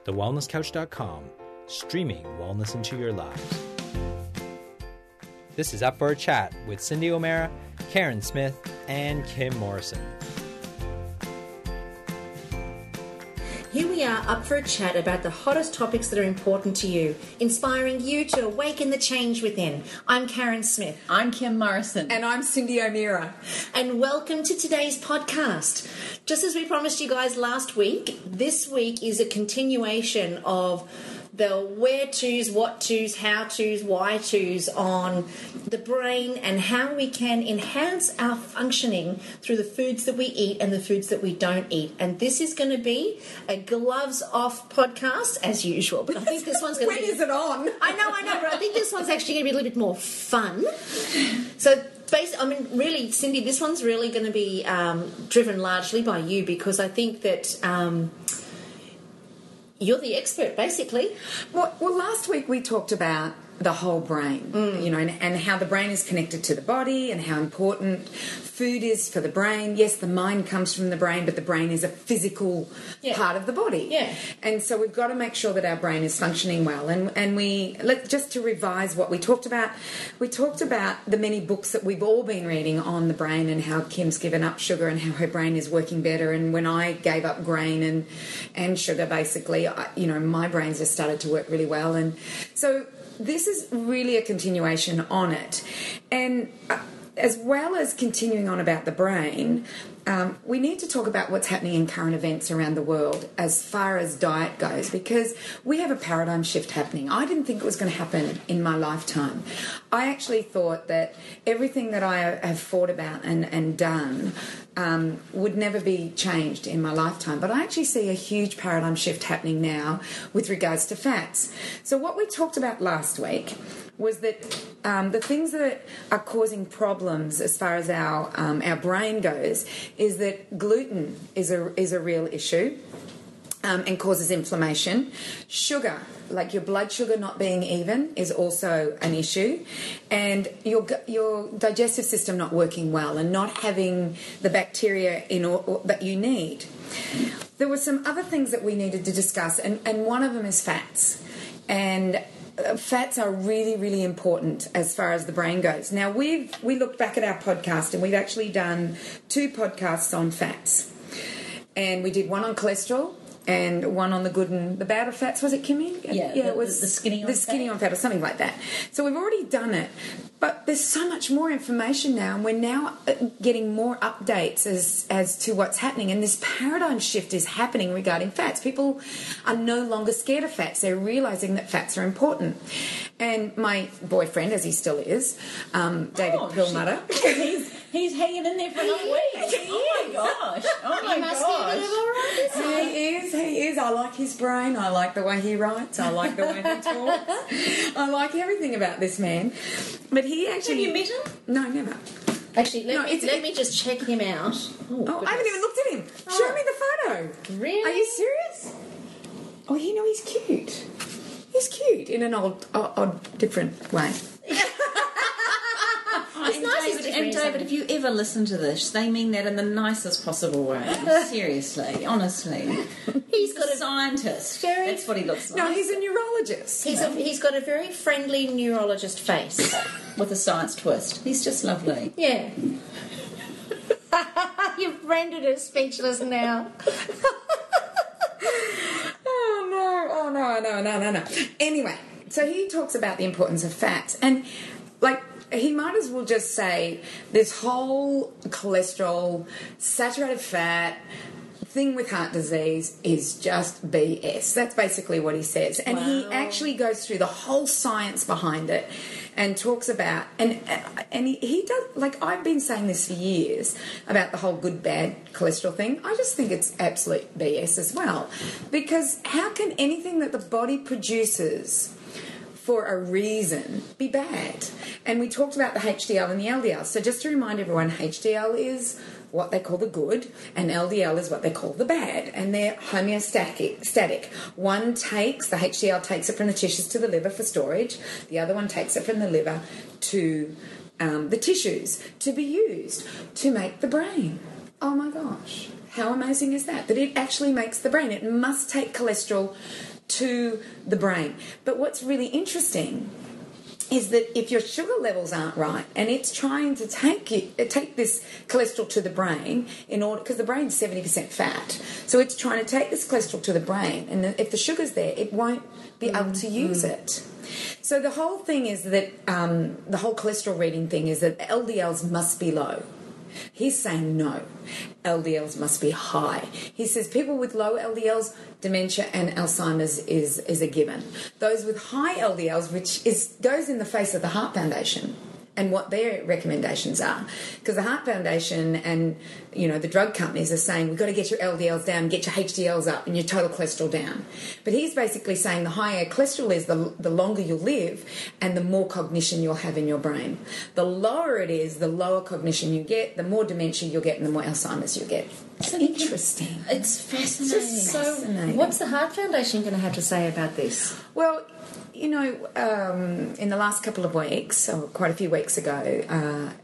thewellnesscouch.com, streaming wellness into your lives. This is Up for a Chat with Cindy O'Meara, Karen Smith, and Kim Morrison. Here we are up for a chat about the hottest topics that are important to you, inspiring you to awaken the change within. I'm Karen Smith. I'm Kim Morrison. And I'm Cindy O'Meara. And welcome to today's podcast. Just as we promised you guys last week, this week is a continuation of the where-tos, what-tos, how-tos, why-tos on the brain and how we can enhance our functioning through the foods that we eat and the foods that we don't eat. And this is going to be a gloves-off podcast, as usual. But I think this one's going to be... When is it on? I know, but I think this one's actually going to be a little bit more fun. So... really, Cindy, this one's really going to be driven largely by you, because I think that you're the expert, basically. Well, last week we talked about the whole brain, and how the brain is connected to the body and how important food is for the brain. Yes, the mind comes from the brain, but the brain is a physical part of the body. Yeah. And so we've got to make sure that our brain is functioning well. Just to revise what we talked about the many books that we've all been reading on the brain and how Kim's given up sugar and how her brain is working better. And when I gave up grain and sugar, basically, my brain's just started to work really well. And so this is really a continuation on it. And as well as continuing on about the brain, we need to talk about what's happening in current events around the world as far as diet goes, because we have a paradigm shift happening. I didn't think it was going to happen in my lifetime. I actually thought that everything that I have thought about and done would never be changed in my lifetime. But I actually see a huge paradigm shift happening now with regards to fats. So what we talked about last week was that the things that are causing problems as far as our brain goes is that gluten is a real issue. And causes inflammation. Sugar, like your blood sugar not being even, is also an issue. And your digestive system not working well and not having the bacteria that you need. There were some other things that we needed to discuss, and one of them is fats. And fats are really, really important as far as the brain goes. Now, we looked back at our podcast, and we've actually done 2 podcasts on fats. And we did one on cholesterol and one on the good and the bad of fats. Was it, Kimmy? Yeah, it was the skinny on the skinny on fat or something like that. So we've already done it, but there's so much more information now, and we're now getting more updates as to what's happening. And this paradigm shift is happening regarding fats. People are no longer scared of fats. They're realizing that fats are important. And my boyfriend, as he still is, David Perlmutter. He's hanging in there for another week. Oh my gosh. Oh my gosh. He is. I like his brain. I like the way he writes. I like the way he talks. I like everything about this man. But he actually... Have you met him? No, never. Actually, let me just check him out. I haven't even looked at him. Show me the photo. Really? Are you serious? Oh, he's cute. He's cute in an odd different way. David, if you ever listen to this, they mean that in the nicest possible way. Seriously, honestly. He's got a scientist. That's what he looks like. No, he's a neurologist. He's got a very friendly neurologist face. With a science twist. He's just lovely. Yeah. You've rendered us speechless now. Oh, no. Anyway, so he talks about the importance of fats. And, he might as well just say this whole cholesterol, saturated fat thing with heart disease is just BS. That's basically what he says. And he actually goes through the whole science behind it and talks about... And he does... I've been saying this for years about the whole good-bad cholesterol thing. I just think it's absolute BS as well. Because how can anything that the body produces for a reason be bad? And we talked about the HDL and the LDL. So just to remind everyone, HDL is what they call the good, and LDL is what they call the bad, and they're homeostatic. One takes, the HDL takes it from the tissues to the liver for storage, the other one takes it from the liver to the tissues to be used to make the brain. Oh my gosh. How amazing is that? That it actually makes the brain. It must take cholesterol to the brain. But what's really interesting is that if your sugar levels aren't right and it's trying to take this cholesterol to the brain in order, because the brain's 70% fat, so it's trying to take this cholesterol to the brain, and if the sugar's there, it won't be able to use it. So the whole thing is that the whole cholesterol reading thing is that LDLs must be low. He's saying no, LDLs must be high. He says people with low LDLs, dementia and Alzheimer's is a given. Those with high LDLs, which goes in the face of the Heart Foundation and what their recommendations are, because the Heart Foundation and the drug companies are saying we've got to get your LDLs down, get your HDLs up and your total cholesterol down. But he's basically saying the higher cholesterol is, the longer you'll live and the more cognition you'll have in your brain. The lower it is, the lower cognition you get, the more dementia you'll get and the more Alzheimer's you'll get. It's interesting. It's fascinating. So what's the Heart Foundation going to have to say about this? Well, in the last couple of weeks, or quite a few weeks ago,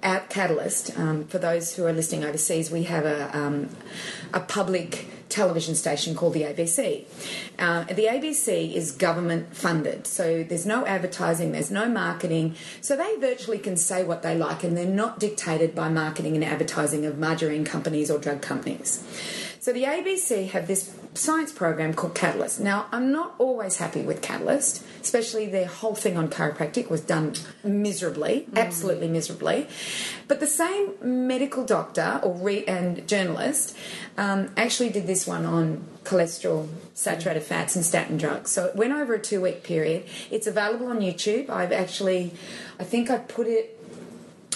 at Catalyst, for those who are listening overseas, we have a public television station called the ABC. The ABC is government funded, so there's no advertising, there's no marketing, so they virtually can say what they like and they're not dictated by marketing and advertising of margarine companies or drug companies. So the ABC have this science program called Catalyst. Now, I'm not always happy with Catalyst, especially their whole thing on chiropractic was done miserably, absolutely miserably. But the same medical doctor and journalist actually did this one on cholesterol, saturated fats and statin drugs. So it went over a 2-week period. It's available on YouTube. I think I put it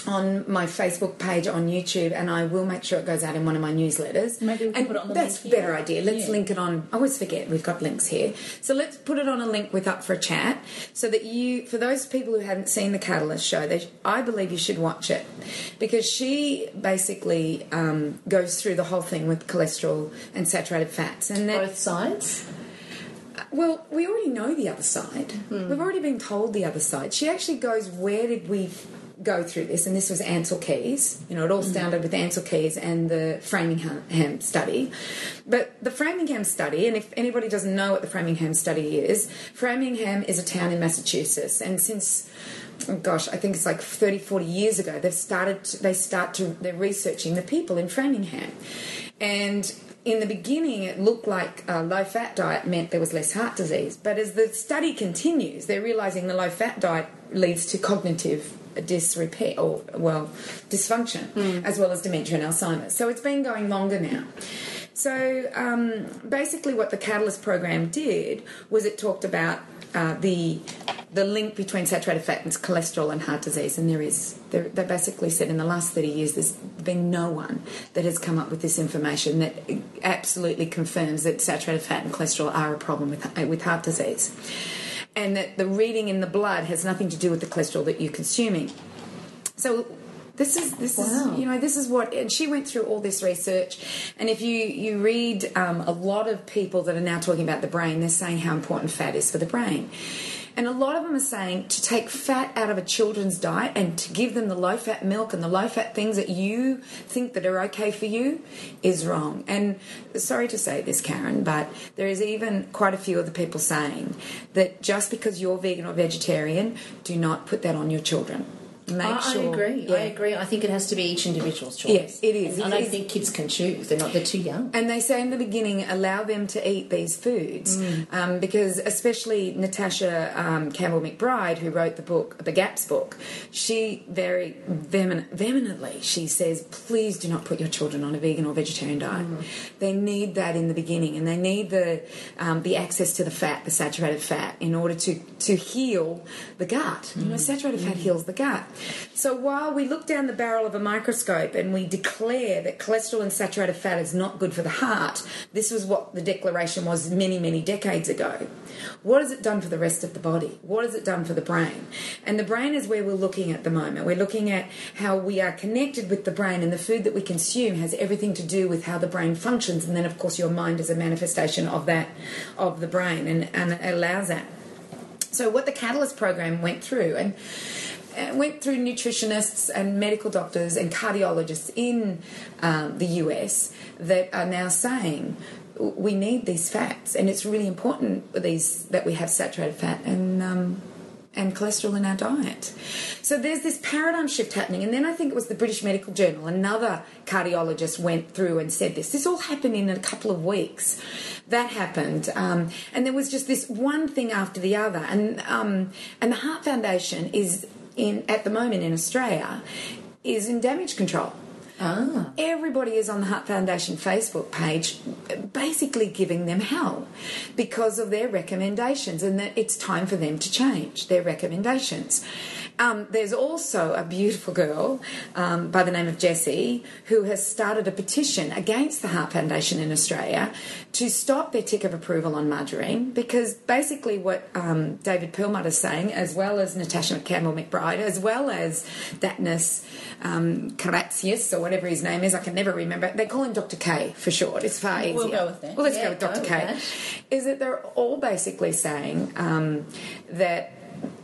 on my Facebook page on YouTube, and I will make sure it goes out in one of my newsletters. Maybe we can put it on the that's link a better idea. Let's link it on. I always forget we've got links here. So let's put it on a link with Up for a Chat, so that for those people who haven't seen the Catalyst show, I believe you should watch it, because she basically goes through the whole thing with cholesterol and saturated fats. And both sides? Well, we already know the other side. We've already been told the other side. She actually goes, where did we go through this? And this was Ansel Keys. It all started with Ansel Keys and the Framingham study. But the Framingham study, and if anybody doesn't know what the Framingham study is, Framingham is a town in Massachusetts, and since I think it's like 30, 40 years ago, they're researching the people in Framingham. And in the beginning, it looked like a low-fat diet meant there was less heart disease. But as the study continues, they're realising the low-fat diet leads to cognitive dysfunction, as well as dementia and Alzheimer's. So it's been going longer now. So basically what the Catalyst program did was it talked about the link between saturated fat and cholesterol and heart disease, and they basically said in the last 30 years there's been no one that has come up with this information that absolutely confirms that saturated fat and cholesterol are a problem with heart disease, and that the reading in the blood has nothing to do with the cholesterol that you're consuming. So this is what, and she went through all this research, and if you read a lot of people that are now talking about the brain, they're saying how important fat is for the brain. And a lot of them are saying to take fat out of a children's diet and to give them the low-fat milk and the low-fat things that you think that are okay for you is wrong. And sorry to say this, Karen, but there is even quite a few of the people saying that just because you're vegan or vegetarian, do not put that on your children. I agree. Yeah. I agree. I think it has to be each individual's choice. Yes, it is. I don't think kids can choose. They're too young. And they say in the beginning, allow them to eat these foods, because especially Natasha Campbell McBride, who wrote the book, the GAPS book, she very vehemently she says, please do not put your children on a vegan or vegetarian diet. They need that in the beginning, and they need the access to the fat, the saturated fat, in order to heal the gut. Saturated fat heals the gut. So while we look down the barrel of a microscope and we declare that cholesterol and saturated fat is not good for the heart, this was what the declaration was many, many decades ago. What has it done for the rest of the body? What has it done for the brain? And the brain is where we're looking at the moment. We're looking at how we are connected with the brain, and the food that we consume has everything to do with how the brain functions. And then, of course, your mind is a manifestation of the brain, and it allows that. So what the Catalyst program went through, and went through nutritionists and medical doctors and cardiologists in the US that are now saying we need these fats, and it's really important that we have saturated fat and cholesterol in our diet. So there's this paradigm shift happening. And then I think it was the British Medical Journal, another cardiologist went through and said this all happened in a couple of weeks. That happened, and there was just this one thing after the other, and the Heart Foundation is at the moment in Australia is in damage control. Everybody is on the Heart Foundation Facebook page basically giving them hell because of their recommendations, and that it's time for them to change their recommendations. There's also a beautiful girl by the name of Jessie who has started a petition against the Heart Foundation in Australia to stop their tick of approval on margarine, because basically what David Perlmutter is saying, as well as Natasha Campbell-McBride, as well as Datnis Karatsius, or whatever his name is, I can never remember. They call him Dr. K for short. It's far easier. We'll go with that. Well, let's go with Dr. K. Is that they're all basically saying that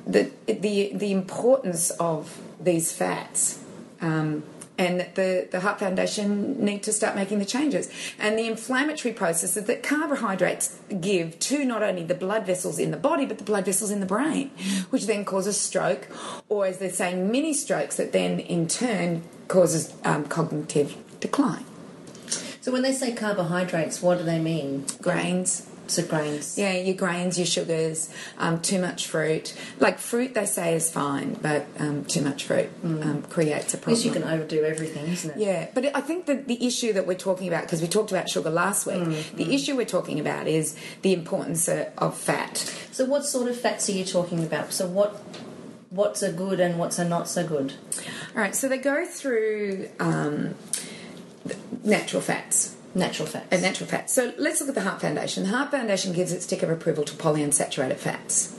the importance of these fats and that the Heart Foundation need to start making the changes. And the inflammatory processes that carbohydrates give to not only the blood vessels in the body, but the blood vessels in the brain, which then causes stroke, or as they're saying, mini strokes, that then in turn causes cognitive decline. So when they say carbohydrates, what do they mean? Grains. So grains. Yeah, your grains, your sugars, too much fruit. Like fruit, they say is fine, but too much fruit creates a problem. Because you can overdo everything, isn't it? Yeah, but I think that the issue that we're talking about, because we talked about sugar last week, the issue we're talking about is the importance of fat. So what sort of fats are you talking about? So what's a good and what's a not so good? All right, so they go through natural fats. Natural fats. So let's look at the Heart Foundation. The Heart Foundation gives its tick of approval to polyunsaturated fats,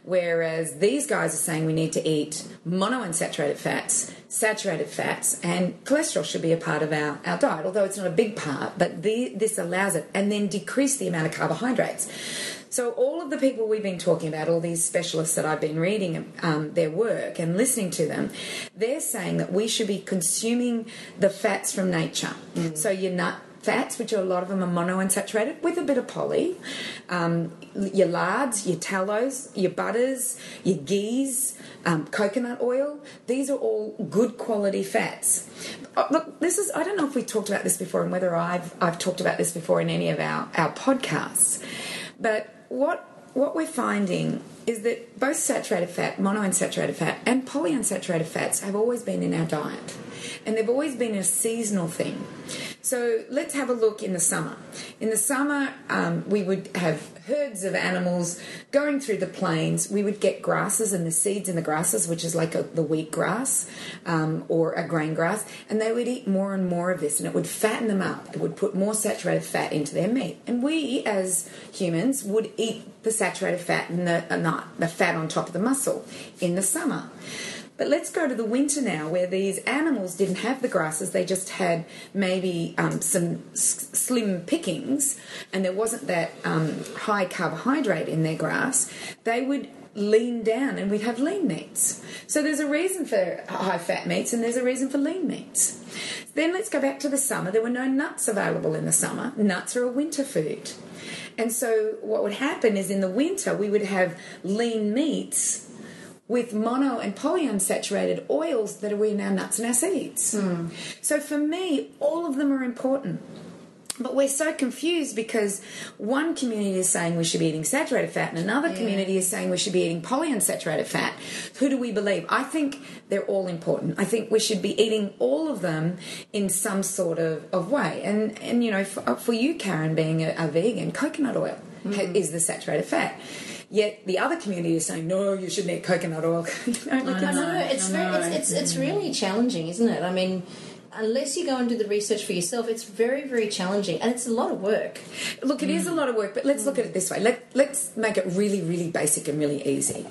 whereas these guys are saying we need to eat monounsaturated fats, saturated fats, and cholesterol should be a part of our diet, although it's not a big part, but this allows it, and then decrease the amount of carbohydrates. So all of the people we've been talking about, all these specialists that I've been reading their work and listening to them, they're saying that we should be consuming the fats from nature. So your nut fats, which a lot of them are monounsaturated with a bit of poly, your lards, your tallows, your butters, your ghees, coconut oil, these are all good quality fats. Look, I don't know if we talked about this before and whether I've talked about this before in any of our podcasts, but what we're finding is that both saturated fat, monounsaturated fat, and polyunsaturated fats have always been in our diet. And they've always been a seasonal thing. So let's have a look in the summer. In the summer, we would have herds of animals going through the plains. We would get grasses and the seeds in the grasses, which is like the wheat grass or a grain grass, and they would eat more and more of this, and it would fatten them up. It would put more saturated fat into their meat. And we, as humans, would eat the saturated fat and the fat on top of the muscle in the summer. But let's go to the winter now, where these animals didn't have the grasses. They just had maybe some slim pickings, and there wasn't that high carbohydrate in their grass. They would lean down, and we'd have lean meats. So there's a reason for high-fat meats, and there's a reason for lean meats. Then let's go back to the summer. There were no nuts available in the summer. Nuts are a winter food. And so what would happen is in the winter we would have lean meats with mono and polyunsaturated oils that are in our nuts and our seeds. So for me, all of them are important. But we're so confused because one community is saying we should be eating saturated fat and another community is saying we should be eating polyunsaturated fat. Who do we believe? I think they're all important. I think we should be eating all of them in some sort of way. And you know, for you, Karen, being a vegan, coconut oil is the saturated fat. Yet the other community is saying, no, you shouldn't eat coconut oil. It's really challenging, isn't it? I mean, unless you go and do the research for yourself, it's very, very challenging, and it's a lot of work. Look, it is a lot of work, but let's look at it this way. Let's make it really, really basic and really easy.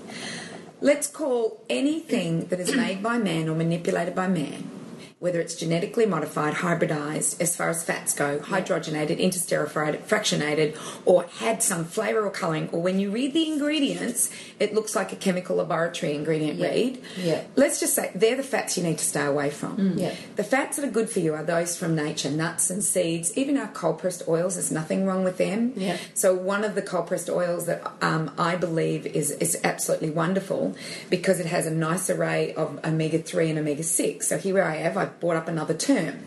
Let's call anything that is made by man or manipulated by man whether it's genetically modified, hybridized, as far as fats go, hydrogenated, interesterified, fractionated, or had some flavour or colouring, or when you read the ingredients, it looks like a chemical laboratory ingredient read. Yeah. Let's just say they're the fats you need to stay away from. Yeah. The fats that are good for you are those from nature, nuts and seeds, even our cold-pressed oils, there's nothing wrong with them. Yeah. So one of the cold-pressed oils that I believe is absolutely wonderful because it has a nice array of omega-3 and omega-6. So here I've brought up another term.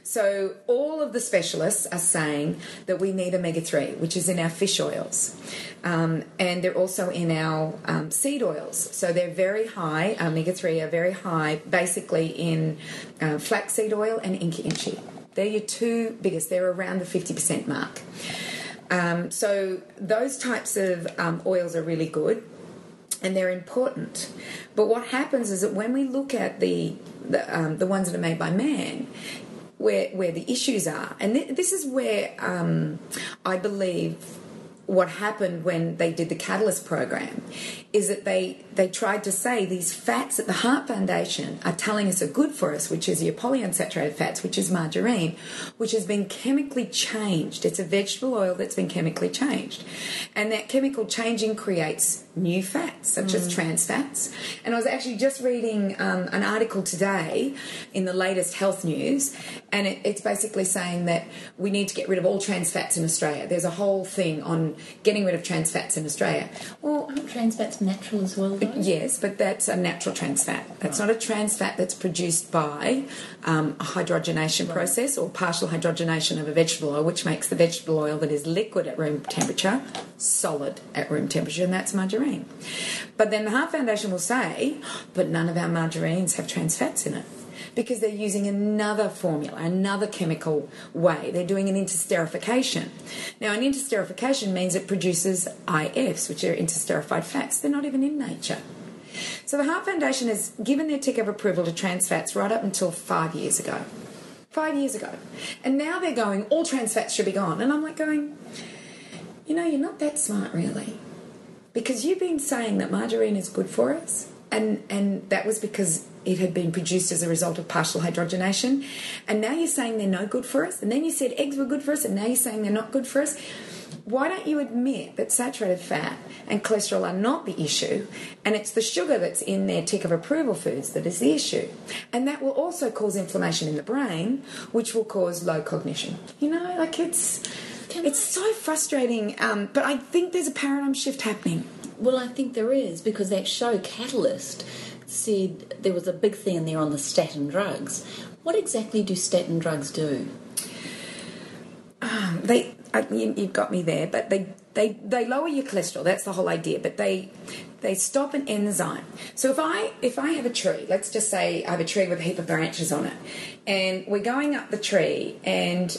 So all of the specialists are saying that we need omega-3, which is in our fish oils. And they're also in our seed oils. So they're very high, omega-3 are very high, basically in flaxseed oil and inca inchi. They're your two biggest. They're around the 50% mark. So those types of oils are really good. And they're important. But what happens is that when we look at the ones that are made by man, where the issues are, and this is where I believe what happened when they did the Catalyst program is that they tried to say these fats that the Heart Foundation are telling us are good for us, which is your polyunsaturated fats, which is margarine, which has been chemically changed. It's a vegetable oil that's been chemically changed. And that chemical changing creates new fats, such as trans fats. And I was actually just reading an article today in the latest health news, and it's basically saying that we need to get rid of all trans fats in Australia. There's a whole thing on getting rid of trans fats in Australia. Well, aren't trans fats natural as well, though? Yes, but that's a natural trans fat. That's not a trans fat that's produced by a hydrogenation process or partial hydrogenation of a vegetable oil, which makes the vegetable oil that is liquid at room temperature solid at room temperature, and that's margarine. But then the Heart Foundation will say, but none of our margarines have trans fats in it, because they're using another formula, another chemical way. They're doing an interesterification. Now, an interesterification means it produces IFs, which are interesterified fats. They're not even in nature. So the Heart Foundation has given their tick of approval to trans fats right up until 5 years ago. 5 years ago. And now they're going, all trans fats should be gone. And I'm like going, you know, you're not that smart, really. Because you've been saying that margarine is good for us, and that was because it had been produced as a result of partial hydrogenation, and now you're saying they're no good for us, and then you said eggs were good for us, and now you're saying they're not good for us. Why don't you admit that saturated fat and cholesterol are not the issue, and it's the sugar that's in their tick of approval foods that is the issue? And that will also cause inflammation in the brain, which will cause low cognition. You know, like it's so frustrating, but I think there's a paradigm shift happening. Well, I think there is, because that show Catalyst said there was a big thing there on the statin drugs. What exactly do statin drugs do? You've got me there, but they lower your cholesterol. That's the whole idea. But they stop an enzyme. So if I have a tree, let's just say I have a tree with a heap of branches on it, and we're going up the tree, and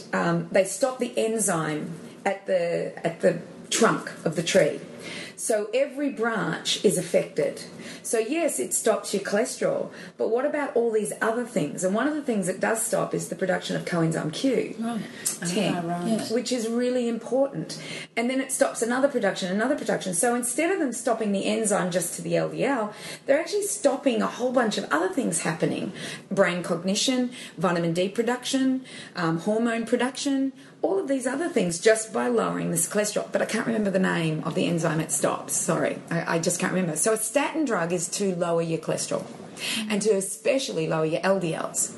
they stop the enzyme at the trunk of the tree. So every branch is affected. So yes, it stops your cholesterol, but what about all these other things? And one of the things it does stop is the production of coenzyme Q, Right. 10, Right. which is really important. And then it stops another production. So instead of them stopping the enzyme just to the LDL, they're actually stopping a whole bunch of other things happening. Brain cognition, vitamin D production, hormone production, all of these other things just by lowering this cholesterol. But I can't remember the name of the enzyme it stops. Sorry, I just can't remember. So a statin drug is to lower your cholesterol and to especially lower your LDLs.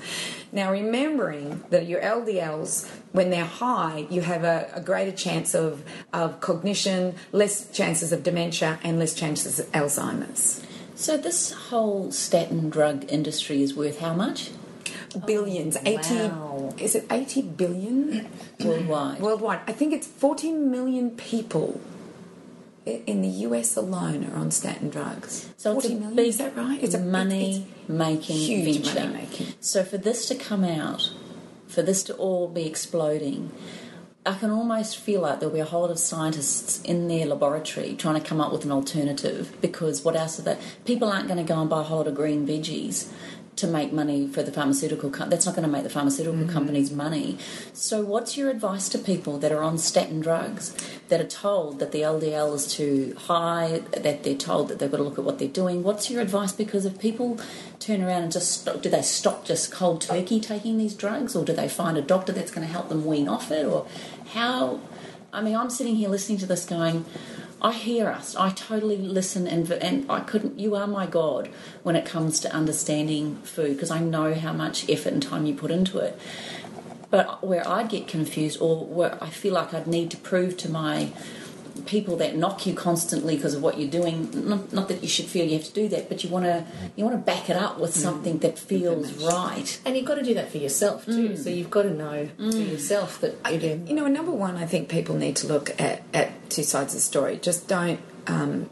Now, remembering that your LDLs, when they're high, you have a greater chance of cognition, less chances of dementia, and less chances of Alzheimer's. So this whole statin drug industry is worth how much? Billions. 80. Wow. Is it 80 billion? Worldwide. Worldwide. I think it's 40 million people in the US alone are on statin drugs. So it's 40 a million, big is that right? It's money-making huge venture. money-making. So for this to come out, for this to all be exploding, I can almost feel like there'll be a whole lot of scientists in their laboratory trying to come up with an alternative, because what else is that? People aren't going to go and buy a whole lot of green veggies. to make money for the pharmaceutical that's not going to make the pharmaceutical companies money. So what's your advice to people that are on statin drugs, that are told that the LDL is too high, that they're told that they've got to look at what they're doing? What's your advice? Because if people turn around and just do they stop just cold turkey taking these drugs, or do they find a doctor that's going to help them wean off it, or how? I mean, I'm sitting here listening to this going, I hear us. I totally listen, and I couldn't. You are my God when it comes to understanding food, because I know how much effort and time you put into it. But where I'd get confused, or where I feel like I'd need to prove to my people that knock you constantly because of what you're doing, not that you should feel you have to do that, but you want to back it up with something that feels right. And you've got to do that for yourself too. So you've got to know for yourself that you're doing. You know, number one, I think people need to look at two sides of the story. Just don't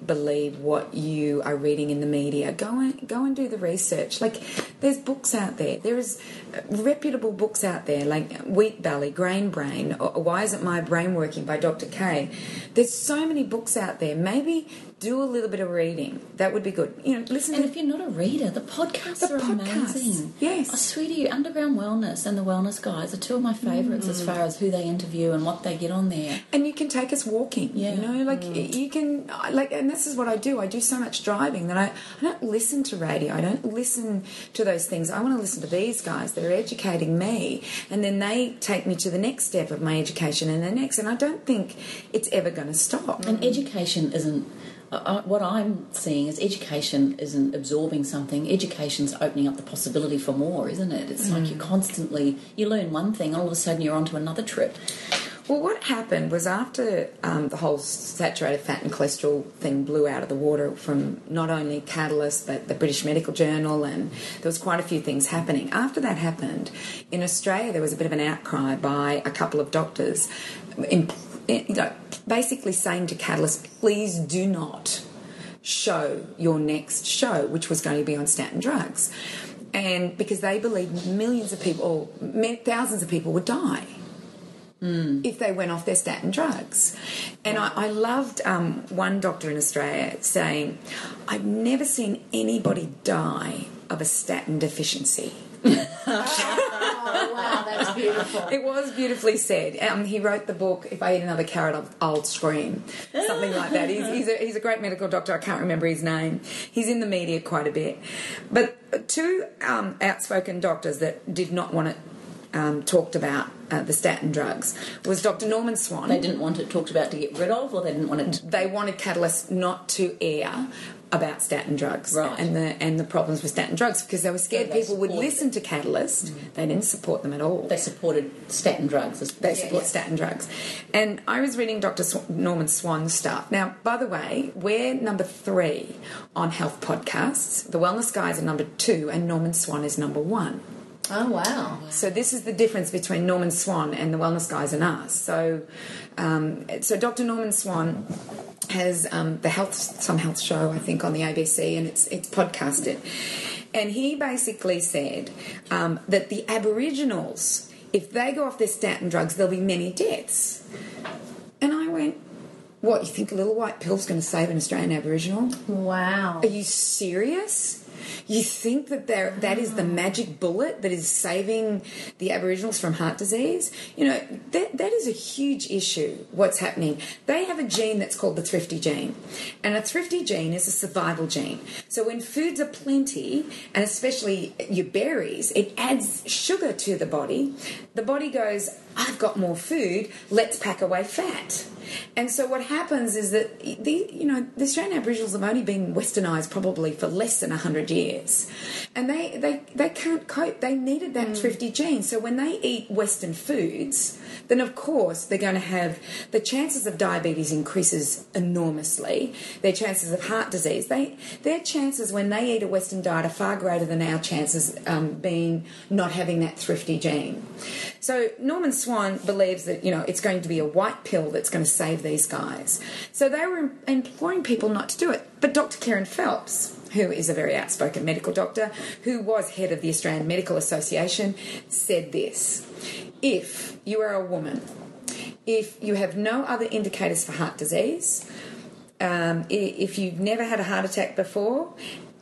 believe what you are reading in the media. Go and do the research. Like, there's books out there. There is reputable books out there, like Wheat Belly, Grain Brain, or Why Isn't My Brain Working by Dr. K. There's so many books out there. Maybe do a little bit of reading. That would be good. You know, listen. And if you're not a reader, the podcasts are amazing. Yes. I swear to you, Underground Wellness and the Wellness Guys are two of my favourites as far as who they interview and what they get on there. And you can take us walking. Yeah. You know, like you can, like, and this is what I do. I do so much driving that I don't listen to radio. I don't listen to those things. I want to listen to these guys that are educating me, and then they take me to the next step of my education and the next. And I don't think it's ever going to stop. And education isn't. What I'm seeing is education isn't absorbing something. Education's opening up the possibility for more, isn't it? It's like you learn one thing, all of a sudden you're onto another trip. Well, what happened was after the whole saturated fat and cholesterol thing blew out of the water from not only Catalyst but the British Medical Journal, and there was quite a few things happening. After that happened, in Australia there was a bit of an outcry by a couple of doctors basically saying to Catalyst, please do not show your next show, which was going to be on statin drugs. And because they believed millions of people, or thousands of people would die if they went off their statin drugs. And I loved one doctor in Australia saying, I've never seen anybody die of a statin deficiency. Oh, wow, that's beautiful. It was beautifully said. He wrote the book, If I Eat Another Carrot, I'll Scream. Something like that. He's a great medical doctor. I can't remember his name. He's in the media quite a bit. But two outspoken doctors that did not want it talked about the statin drugs was Dr. Norman Swan. They didn't want it talked about to get rid of, or they didn't want it. They wanted Catalyst not to air about statin drugs, right, and the problems with statin drugs, because they were scared people would listen to Catalyst. They didn't support them at all. They supported statin drugs. They support statin drugs. And I was reading Dr. Norman Swan's stuff. Now, by the way, we're number 3 on health podcasts. The Wellness Guys are number 2, and Norman Swan is number 1. Oh, wow. So this is the difference between Norman Swan and the Wellness Guys and us. So Dr. Norman Swan has some health show, I think, on the ABC, and it's podcasted. And he basically said that the Aboriginals, if they go off their statin drugs, there'll be many deaths. And I went, what, you think a little white pill's going to save an Australian Aboriginal? Wow. Are you serious? You think that is the magic bullet that is saving the Aboriginals from heart disease? You know, that is a huge issue, what's happening. They have a gene that's called the thrifty gene. And a thrifty gene is a survival gene. So when foods are plenty, and especially your berries, it adds sugar to the body. The body goes, I've got more food, let's pack away fat. And so what happens is that the Australian Aboriginals have only been westernised probably for less than 100 years. And they can't cope. They needed that thrifty gene. So when they eat Western foods, then of course they're going to have the chances of diabetes increases enormously. Their chances of heart disease, their chances when they eat a Western diet are far greater than our chances being not having that thrifty gene. So Norman Swan believes that, it's going to be a white pill that's going to save these guys. So they were imploring people not to do it. But Dr. Karen Phelps, who is a very outspoken medical doctor, who was head of the Australian Medical Association, said this: if you are a woman, if you have no other indicators for heart disease, if you've never had a heart attack before,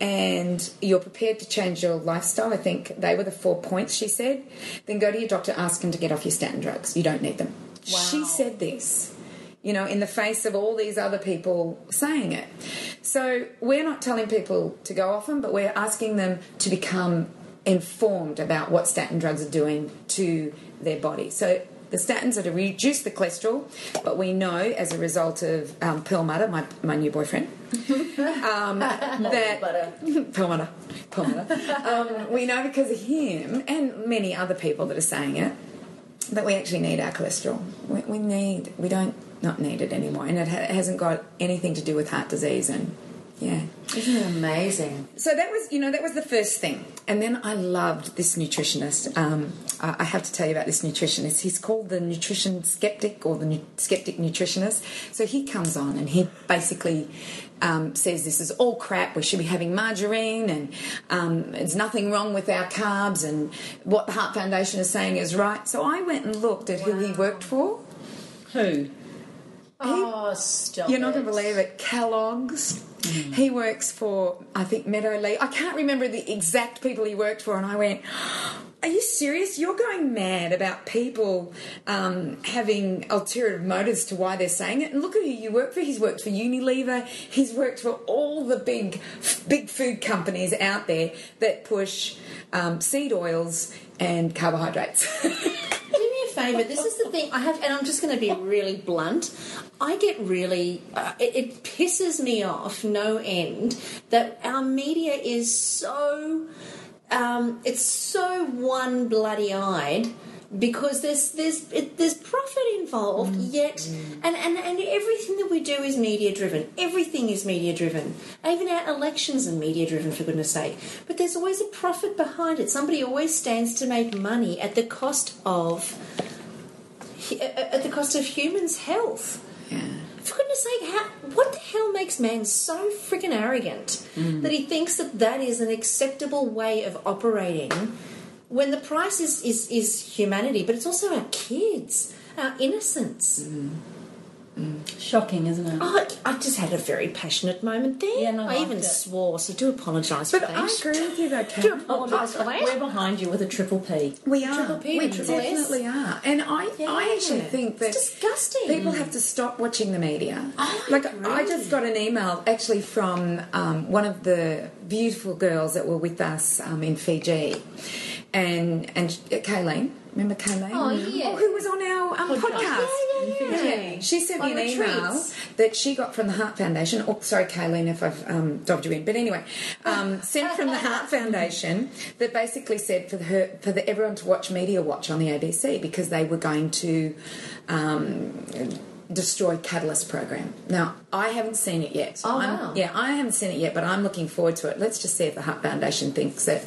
and you're prepared to change your lifestyle, I think they were the 4 points she said, then go to your doctor, ask them to get off your statin drugs. You don't need them. Wow. She said this, in the face of all these other people saying it. So we're not telling people to go off them, but we're asking them to become informed about what statin drugs are doing to their body. So the statins are to reduce the cholesterol, but we know as a result of Perlmutter, my new boyfriend, that Perlmutter, we know because of him and many other people that are saying it, that we actually need our cholesterol. We don't not need it anymore, and it hasn't got anything to do with heart disease. And yeah, isn't it amazing? So that was the first thing. And then I loved this nutritionist. I have to tell you about this nutritionist. He's called the nutrition skeptic, or the skeptic nutritionist. So he comes on and he basically says this is all crap. We should be having margarine, and there's nothing wrong with our carbs, and what the Heart Foundation is saying is right. So I went and looked at who he worked for. Who? Stop You're not going to believe it. Kellogg's. He works for, I think, Meadow Lee. I can't remember the exact people he worked for, and I went, are you serious? You're going mad about people having ulterior motives to why they're saying it. And look at who you work for. He's worked for Unilever. He's worked for all the big food companies out there that push seed oils and carbohydrates. Favour. This is the thing I have, and I'm just going to be really blunt. I get really it pisses me off no end that our media is so it's so one bloody eyed, because there's profit involved, yet and everything that we do is media driven. Everything is media driven. Even our elections are media driven, for goodness sake. But there's always a profit behind it. Somebody always stands to make money at the cost of humans' health. Yeah. For goodness sake, what the hell makes man so freaking arrogant that he thinks that is an acceptable way of operating, when the price is humanity, but it's also our kids, our innocence. Shocking, isn't it? Oh, I just had a very passionate moment there. Yeah, no, I even swore, so do apologise for But that. I agree with you, though, Kate. Do apologise for that. We're behind you with a triple P. We are. Triple P We and triple S. definitely are. And I actually think that it's disgusting. people have to stop watching the media. I agree. I just got an email actually from one of the beautiful girls that were with us in Fiji, and Kayleen. Remember Kayleen? Oh, yeah. Who was on our podcast. Yeah. She sent me On an email retreats. that she got from the Heart Foundation. Oh, sorry, Kayleen, if I've dobbed you in. But anyway, sent from the Heart Foundation that basically said for everyone to watch Media Watch on the ABC, because they were going to destroy Catalyst program. Now, I haven't seen it yet. So wow. Yeah, I haven't seen it yet, but I'm looking forward to it. Let's just see if the Heart Foundation thinks that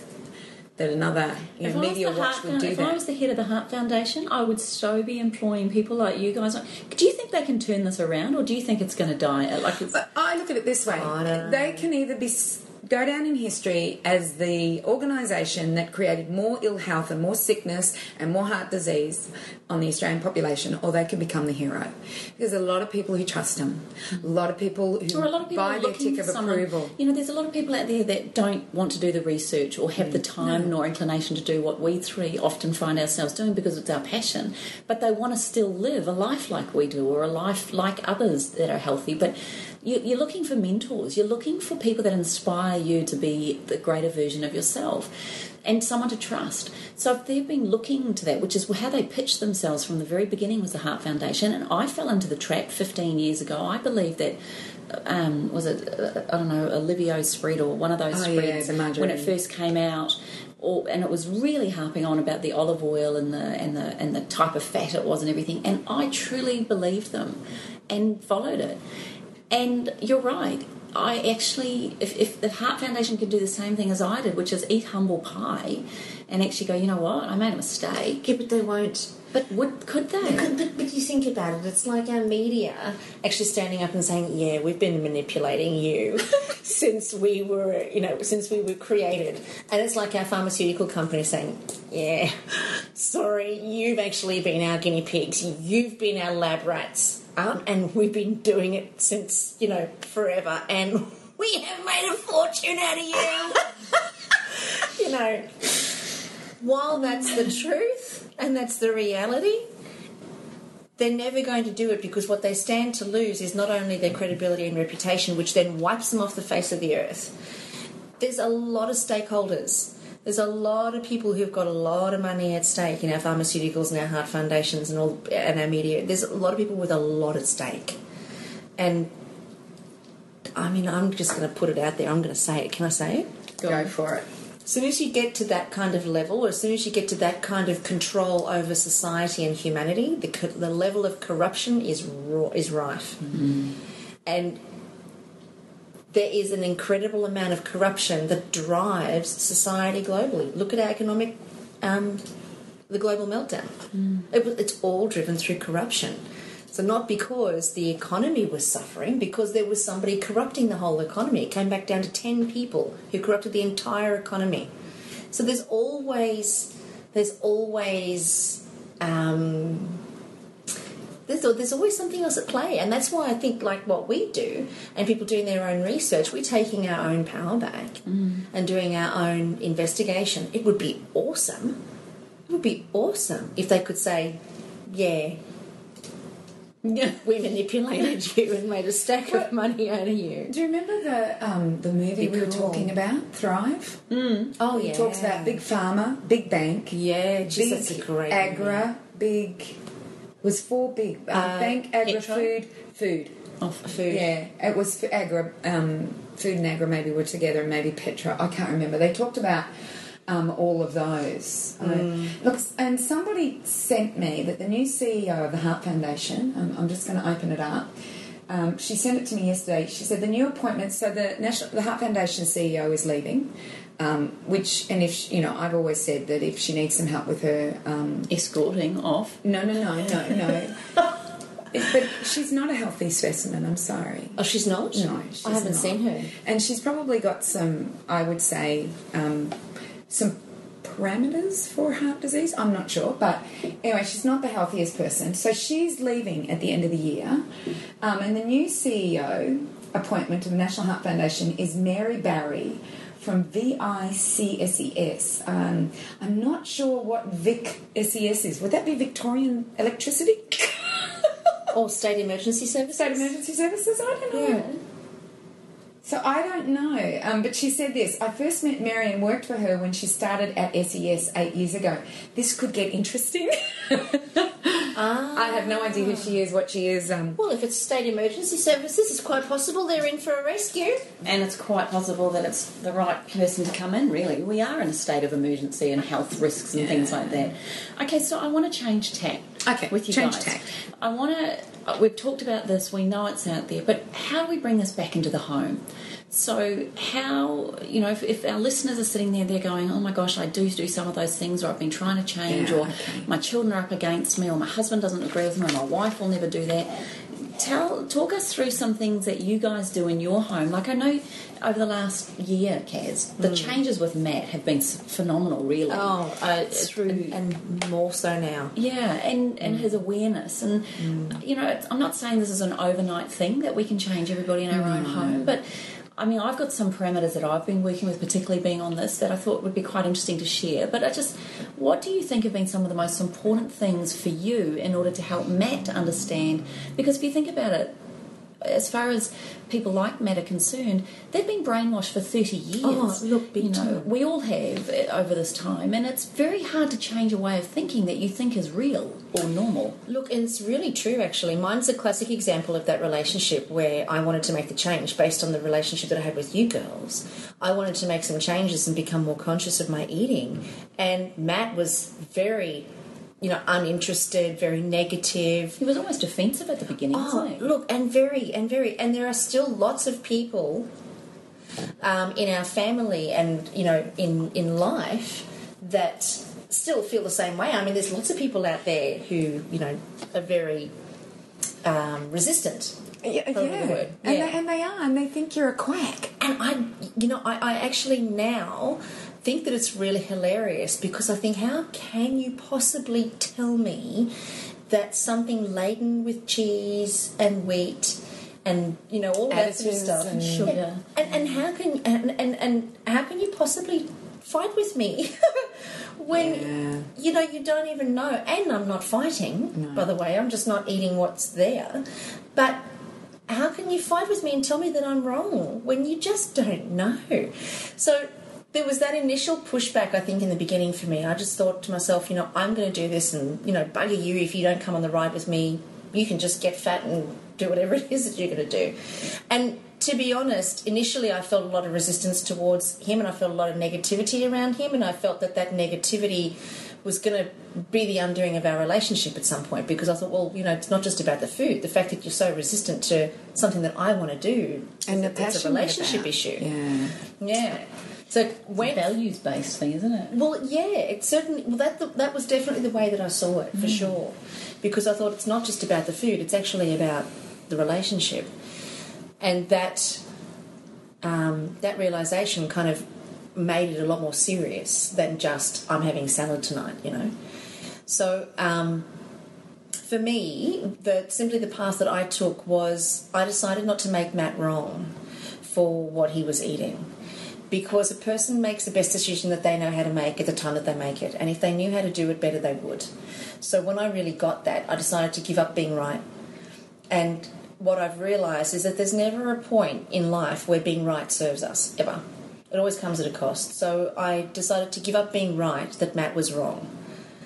another Media Watch would do if that. I was the head of the Heart Foundation, I would so be employing people like you guys. Do you think they can turn this around, or do you think it's going to die? But I look at it this way. They can either go down in history as the organisation that created more ill health and more sickness and more heart disease on the Australian population, or they can become the hero. There's a lot of people who trust them, a lot of people who buy their tick of approval. There's a lot of people out there that don't want to do the research or have the time nor inclination to do what we three often find ourselves doing, because it's our passion, but they want to still live a life like we do, or a life like others that are healthy. But you're looking for mentors. You're looking for people that inspire you to be the greater version of yourself, and someone to trust. So if they've been looking to that, which is how they pitched themselves from the very beginning, was the Heart Foundation, and I fell into the trap 15 years ago. I believe that was it Olivia spread, or one of those spreads, when it first came out. And it was really harping on about the olive oil and the type of fat it was and everything. And I truly believed them and followed it. And you're right. I actually, if the Heart Foundation could do the same thing as I did, which is eat humble pie, and actually go, you know what, I made a mistake. Yeah, but they won't. But could they? But you think about it, it's like our media actually standing up and saying, yeah, we've been manipulating you since we were created. And it's like our pharmaceutical company saying, yeah, sorry, you've actually been our guinea pigs. You've been our lab rats. And we've been doing it since, forever. And We have made a fortune out of you. You know, while that's the truth and that's the reality, they're never going to do it, because what they stand to lose is not only their credibility and reputation, which then wipes them off the face of the earth. There's a lot of stakeholders. There's a lot of people who've got a lot of money at stake in our pharmaceuticals and our heart foundations and our media. There's a lot of people with a lot at stake. And, I mean, I'm just going to put it out there. I'm going to say it. Can I say it? Go for it. As soon as you get to that kind of level, or as soon as you get to that kind of control over society and humanity, the level of corruption is rife. Mm-hmm. And there is an incredible amount of corruption that drives society globally. Look at our economic, the global meltdown. It's all driven through corruption. So not because the economy was suffering, because there was somebody corrupting the whole economy. It came back down to 10 people who corrupted the entire economy. So there's always something else at play, and that's why I think, like what we do, and people doing their own research, we're taking our own power back and doing our own investigation. It would be awesome. It would be awesome if they could say, yeah, we manipulated you and made a stack of money out of you. Do you remember the movie we were talking about, Thrive? Oh, yeah. It talks about big pharma, big bank. Yeah, geez, big that's a great Agra, big... was 4 big. Bank, Agra, Petro? food. Oh, Food. Yeah, it was Agra, food and Agra maybe were together, and maybe Petra. I can't remember. They talked about all of those. Look, and somebody sent me that the new CEO of the Heart Foundation, I'm just going to open it up, she sent it to me yesterday. She said the new appointment, so the Heart Foundation CEO is leaving, which, and if, you know, I've always said that if she needs some help with her... escorting off. No. But she's not a healthy specimen, I'm sorry. Oh, she's not? No, she's I haven't not. seen her. And she's probably got some, I would say, some parameters for heart disease. I'm not sure. But anyway, she's not the healthiest person. So she's leaving at the end of the year. And the new CEO appointment of the National Heart Foundation is Mary Barry from VICSES. I'm not sure what VIC-SES is. Would that be Victorian Electricity? Or State Emergency Services? State Emergency Services? I don't know. Yeah. So I don't know. But she said this. I first met Mary and worked for her when she started at SES 8 years ago. This could get interesting. I have no idea who she is, what she is. Well, if it's State Emergency Services, it's quite possible they're in for a rescue. And it's quite possible that it's the right person to come in, really. We are in a state of emergency and health risks and things like that. Okay, so I want to change tack. Okay, with you change guys. tack. I want to... We've talked about this, we know it's out there, but how do we bring this back into the home? So how, you know, if our listeners are sitting there, they're going, oh my gosh, I do some of those things, or I've been trying to change, or my children are up against me, or my husband doesn't agree with me, or my wife will never do that. Talk us through some things that you guys do in your home. Like, I know over the last year, Kaz, the changes with Matt have been phenomenal, really. Through and more so now. Yeah, and his awareness. And, you know, I'm not saying this is an overnight thing that we can change everybody in our own home, but... I mean, I've got some parameters that I've been working with, particularly being on this, that I thought would be quite interesting to share. But what do you think have been some of the most important things for you in order to help Matt to understand? Because if you think about it, as far as people like Matt are concerned, they've been brainwashed for 30 years. Oh, look, big time. We all have over this time, and it's very hard to change a way of thinking that you think is real or normal. Look, and it's really true, actually. Mine's a classic example of that relationship where I wanted to make the change based on the relationship that I had with you girls. I wanted to make some changes and become more conscious of my eating. And Matt was very... uninterested, very negative. He was almost defensive at the beginning, wasn't he? Look, and there are still lots of people in our family and, in life that still feel the same way. I mean, there's lots of people out there who, are very resistant. And they are, and they think you're a quack. And I actually now think that it's really hilarious, because I think, how can you possibly tell me that something laden with cheese and wheat and all that sort of Additives stuff. and sugar. And how can and how can you possibly fight with me when you don't even know? And I'm not fighting, by the way. I'm just not eating what's there. But how can you fight with me and tell me that I'm wrong when you just don't know? So there was that initial pushback, I think, in the beginning for me. I just thought to myself, I'm going to do this and, bugger you if you don't come on the ride with me. You can just get fat and do whatever it is that you're going to do. And to be honest, initially I felt a lot of resistance towards him, and I felt a lot of negativity around him, and I felt that negativity was going to be the undoing of our relationship at some point, because I thought, well, it's not just about the food. The fact that you're so resistant to something that I want to do, and it's a relationship issue. Yeah. So when Values based thing, isn't it? Well, yeah, it certainly. Well, that was definitely the way that I saw it, for sure, because I thought it's not just about the food; it's actually about the relationship, and that realization kind of made it a lot more serious than just I'm having salad tonight, So for me, simply the path that I took was I decided not to make Matt wrong for what he was eating. Because a person makes the best decision that they know how to make at the time that they make it. And if they knew how to do it better, they would. So when I really got that, I decided to give up being right. And what I've realised is that there's never a point in life where being right serves us, ever. It always comes at a cost. So I decided to give up being right that Matt was wrong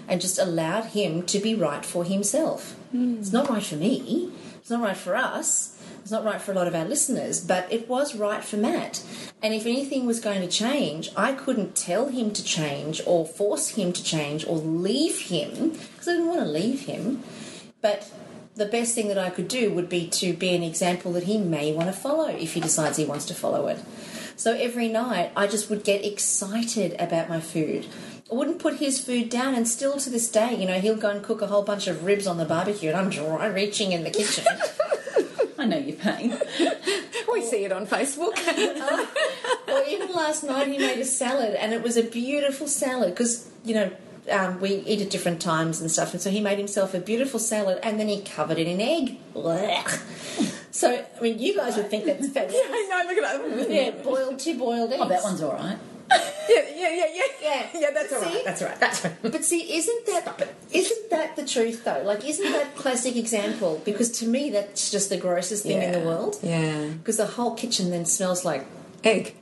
and just allowed him to be right for himself. It's not right for me. It's not right for us. It's not right for a lot of our listeners, but it was right for Matt. And if anything was going to change, I couldn't tell him to change or force him to change or leave him, because I didn't want to leave him. But the best thing that I could do would be to be an example that he may want to follow if he decides he wants to follow it. So every night I just would get excited about my food. I wouldn't put his food down, and still to this day, he'll go and cook a whole bunch of ribs on the barbecue and I'm dry reaching in the kitchen. I know your pain. We see it on Facebook. Or even last night he made a salad, and it was a beautiful salad because, we eat at different times and stuff, and so he made himself a beautiful salad and then he covered it in egg. Blech. So, I mean, you guys would think that's fantastic. Yeah, I know, look at that. Yeah, two boiled eggs. Oh, that one's all right. Yeah, that's all right. That's right. But see, isn't that the truth though? Like, isn't that a classic example? Because to me, that's just the grossest thing in the world. Yeah. Because the whole kitchen then smells like Egg.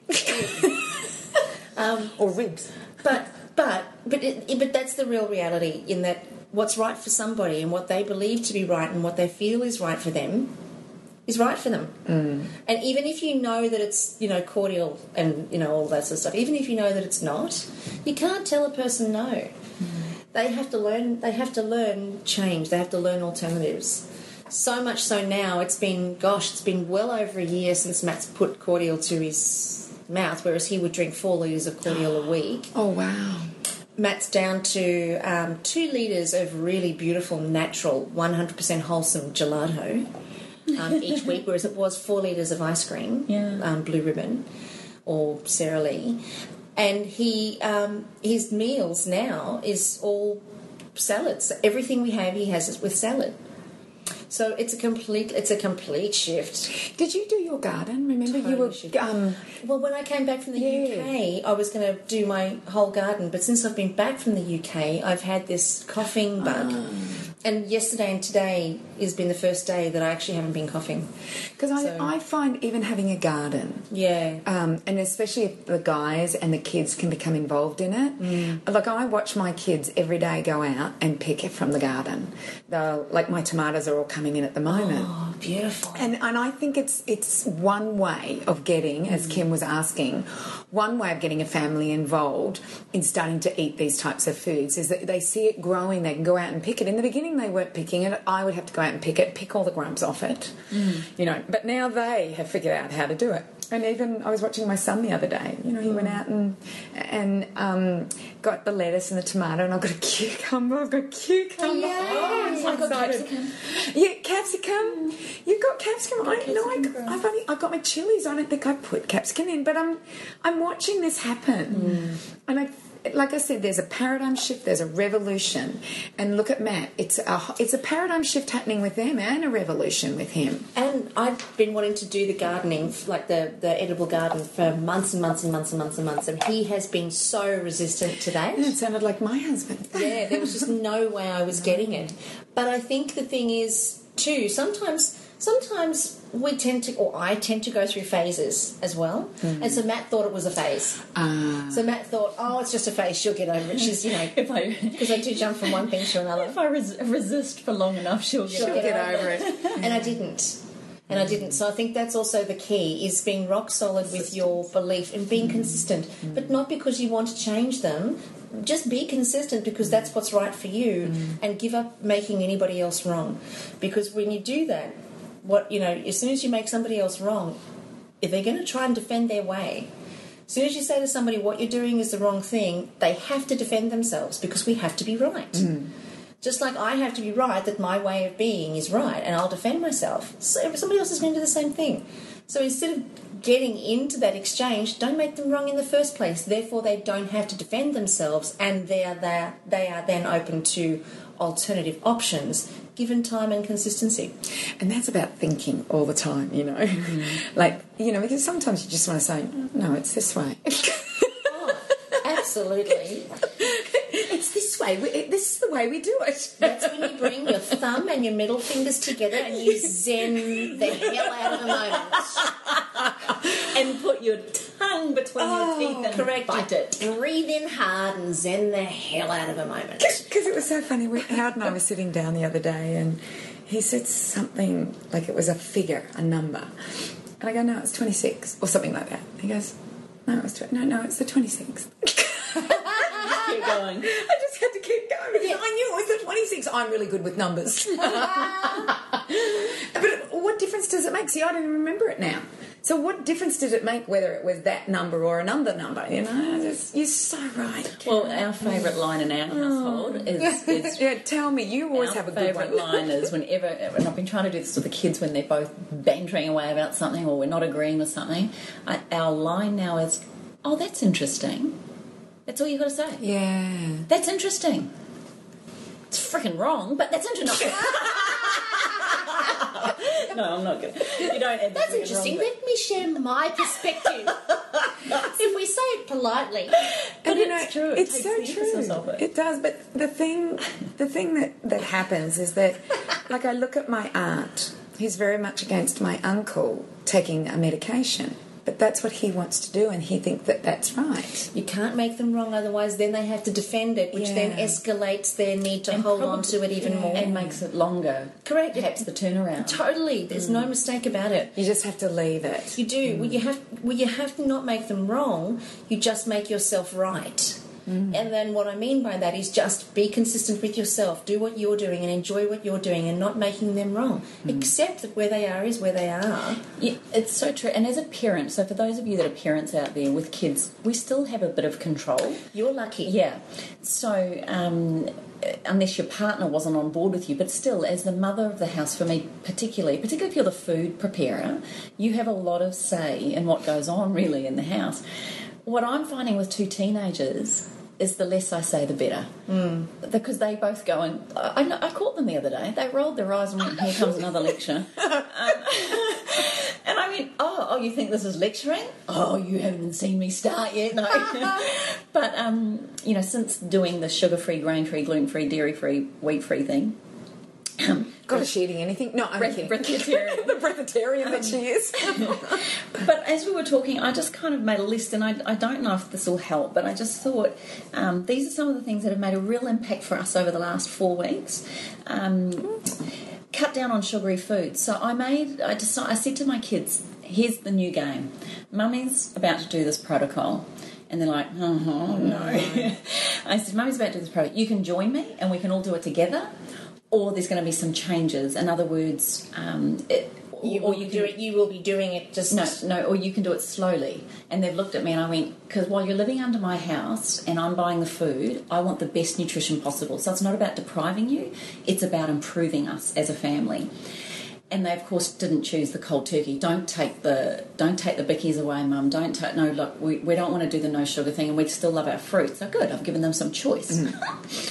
Or ribs. But that's the real reality, in that what's right for somebody and what they believe to be right and what they feel is right for them is right for them. And even if you know that it's, cordial and, all that sort of stuff, even if you know that it's not, you can't tell a person no. They have to learn change. They have to learn alternatives. So much so now, it's been well over a year since Matt's put cordial to his mouth, whereas he would drink 4 litres of cordial a week. Oh, wow. Matt's down to 2 litres of really beautiful, natural, 100% wholesome gelato each week, whereas it was 4 litres of ice cream, Blue Ribbon or Sara Lee. And his meals now is all salads. Everything we have, he has it with salad. So it's a complete shift. Did you do your garden? Remember, Totally you were shift. Well, when I came back from the UK, I was going to do my whole garden, but since I've been back from the UK, I've had this coughing bug. And yesterday and today has been the first day that I actually haven't been coughing. Because I find even having a garden, and especially if the guys and the kids can become involved in it. Like, I watch my kids every day go out and pick it from the garden. Like, my tomatoes are all coming in at the moment. Oh, beautiful. And I think it's one way of getting, as Kim was asking, one way of getting a family involved in starting to eat these types of foods is that they see it growing, they can go out and pick it. In the beginning they weren't picking it. I would have to go out and pick all the grubs off it. But now they have figured out how to do it. And even I was watching my son the other day. He went out and got the lettuce and the tomato, and I've got a cucumber. I've got cucumber. Oh, I'm so excited. Capsicum. Yeah, capsicum. You've got capsicum. I've got my chilies. I don't think I put capsicum in, but I'm watching this happen, and like I said, there's a paradigm shift, there's a revolution. And look at Matt. It's a paradigm shift happening with them and a revolution with him. And I've been wanting to do the gardening, like the edible garden, for months and months and months and months and months. And he has been so resistant to that. It sounded like my husband. Yeah, there was just no way I was getting it. But I think the thing is, too, sometimes we tend to, or I tend to go through phases as well. And so Matt thought it was a phase. So Matt thought, oh, it's just a phase, she'll get over it. She's, because I do jump from one thing to another. If I resist for long enough, she'll get over it. And I didn't. So I think that's also the key, is being rock solid with your belief and being consistent. But not because you want to change them. Just be consistent because that's what's right for you, and give up making anybody else wrong. Because when you do that, as soon as you make somebody else wrong, if they're going to try and defend their way, as soon as you say to somebody what you're doing is the wrong thing, they have to defend themselves because we have to be right. Just like I have to be right that my way of being is right, and I'll defend myself. So somebody else is going to do the same thing. So instead of getting into that exchange, don't make them wrong in the first place. Therefore, they don't have to defend themselves, and they are then open to alternative options, given time and consistency. And that's about thinking all the time, because sometimes you just want to say, no, it's this way. Absolutely. It's this way. This is the way we do it. That's when you bring your thumb and your middle fingers together and you zen the hell out of a moment. And put your tongue between your teeth and bite it. Breathe in hard and zen the hell out of a moment. Because it was so funny. Howard and I were sitting down the other day and he said something like it was a figure, a number. And I go, no, it's 26 or something like that. He goes, no, it's the 26th. Keep going. I just had to keep going because I knew it was the 26. I'm really good with numbers. But what difference does it make? See, I don't even remember it now. So what difference did it make whether it was that number or another number? You're so right. Well, our favourite line in our household is yeah, tell me. You always have a good one. Our favourite line is whenever, and I've been trying to do this with the kids when they're both bantering away about something or we're not agreeing with something, our line now is, oh, that's interesting. That's all you've got to say. Yeah. That's interesting. It's freaking wrong, but that's interesting. No, I'm not good. You don't add the That's interesting. wrong Let me share my perspective. If we say it politely. But it's true. It's takes so the emphasis true. off it. It does. But the thing that happens is that, like, I look at my aunt. He's very much against my uncle taking a medication. But that's what he wants to do, and he thinks that that's right. You can't make them wrong, otherwise then they have to defend it, which then escalates their need to hold on to it even more. And makes it longer. Correct. Perhaps the turnaround. Totally. There's no mistake about it. You just have to leave it. You do. You have to not make them wrong. You just make yourself right. And then what I mean by that is just be consistent with yourself. Do what you're doing and enjoy what you're doing and not making them wrong. Accept that where they are is where they are. Yeah, it's so true. And as a parent, so for those of you that are parents out there with kids, we still have a bit of control. You're lucky. Yeah. So unless your partner wasn't on board with you, but still, as the mother of the house, for me particularly if you're the food preparer, you have a lot of say in what goes on really in the house. What I'm finding with two teenagers is the less I say, the better. Because they both go and... I caught them the other day. They rolled their eyes and went, here comes another lecture. And I went, oh, you think this is lecturing? Oh, you haven't even seen me start yet. No. But, since doing the sugar-free, grain-free, gluten-free, dairy-free, wheat-free thing... Got she eating anything? No, I'm kidding. Breatharian. The breatharian that she is. But as we were talking, I just kind of made a list, and I don't know if this will help, but I just thought these are some of the things that have made a real impact for us over the last 4 weeks. Cut down on sugary foods. So I said to my kids, here's the new game. Mummy's about to do this protocol. And they're like, oh, no. I said, Mummy's about to do this protocol. You can join me, and we can all do it together. Or there's going to be some changes. In other words, you will be doing it just... No, or you can do it slowly. And they've looked at me and I went, because while you're living under my house and I'm buying the food, I want the best nutrition possible. So it's not about depriving you, it's about improving us as a family. And they, of course, didn't choose the cold turkey. Don't take the bickies away, Mum. No, look, we don't want to do the no sugar thing, and we still love our fruit. So good, I've given them some choice.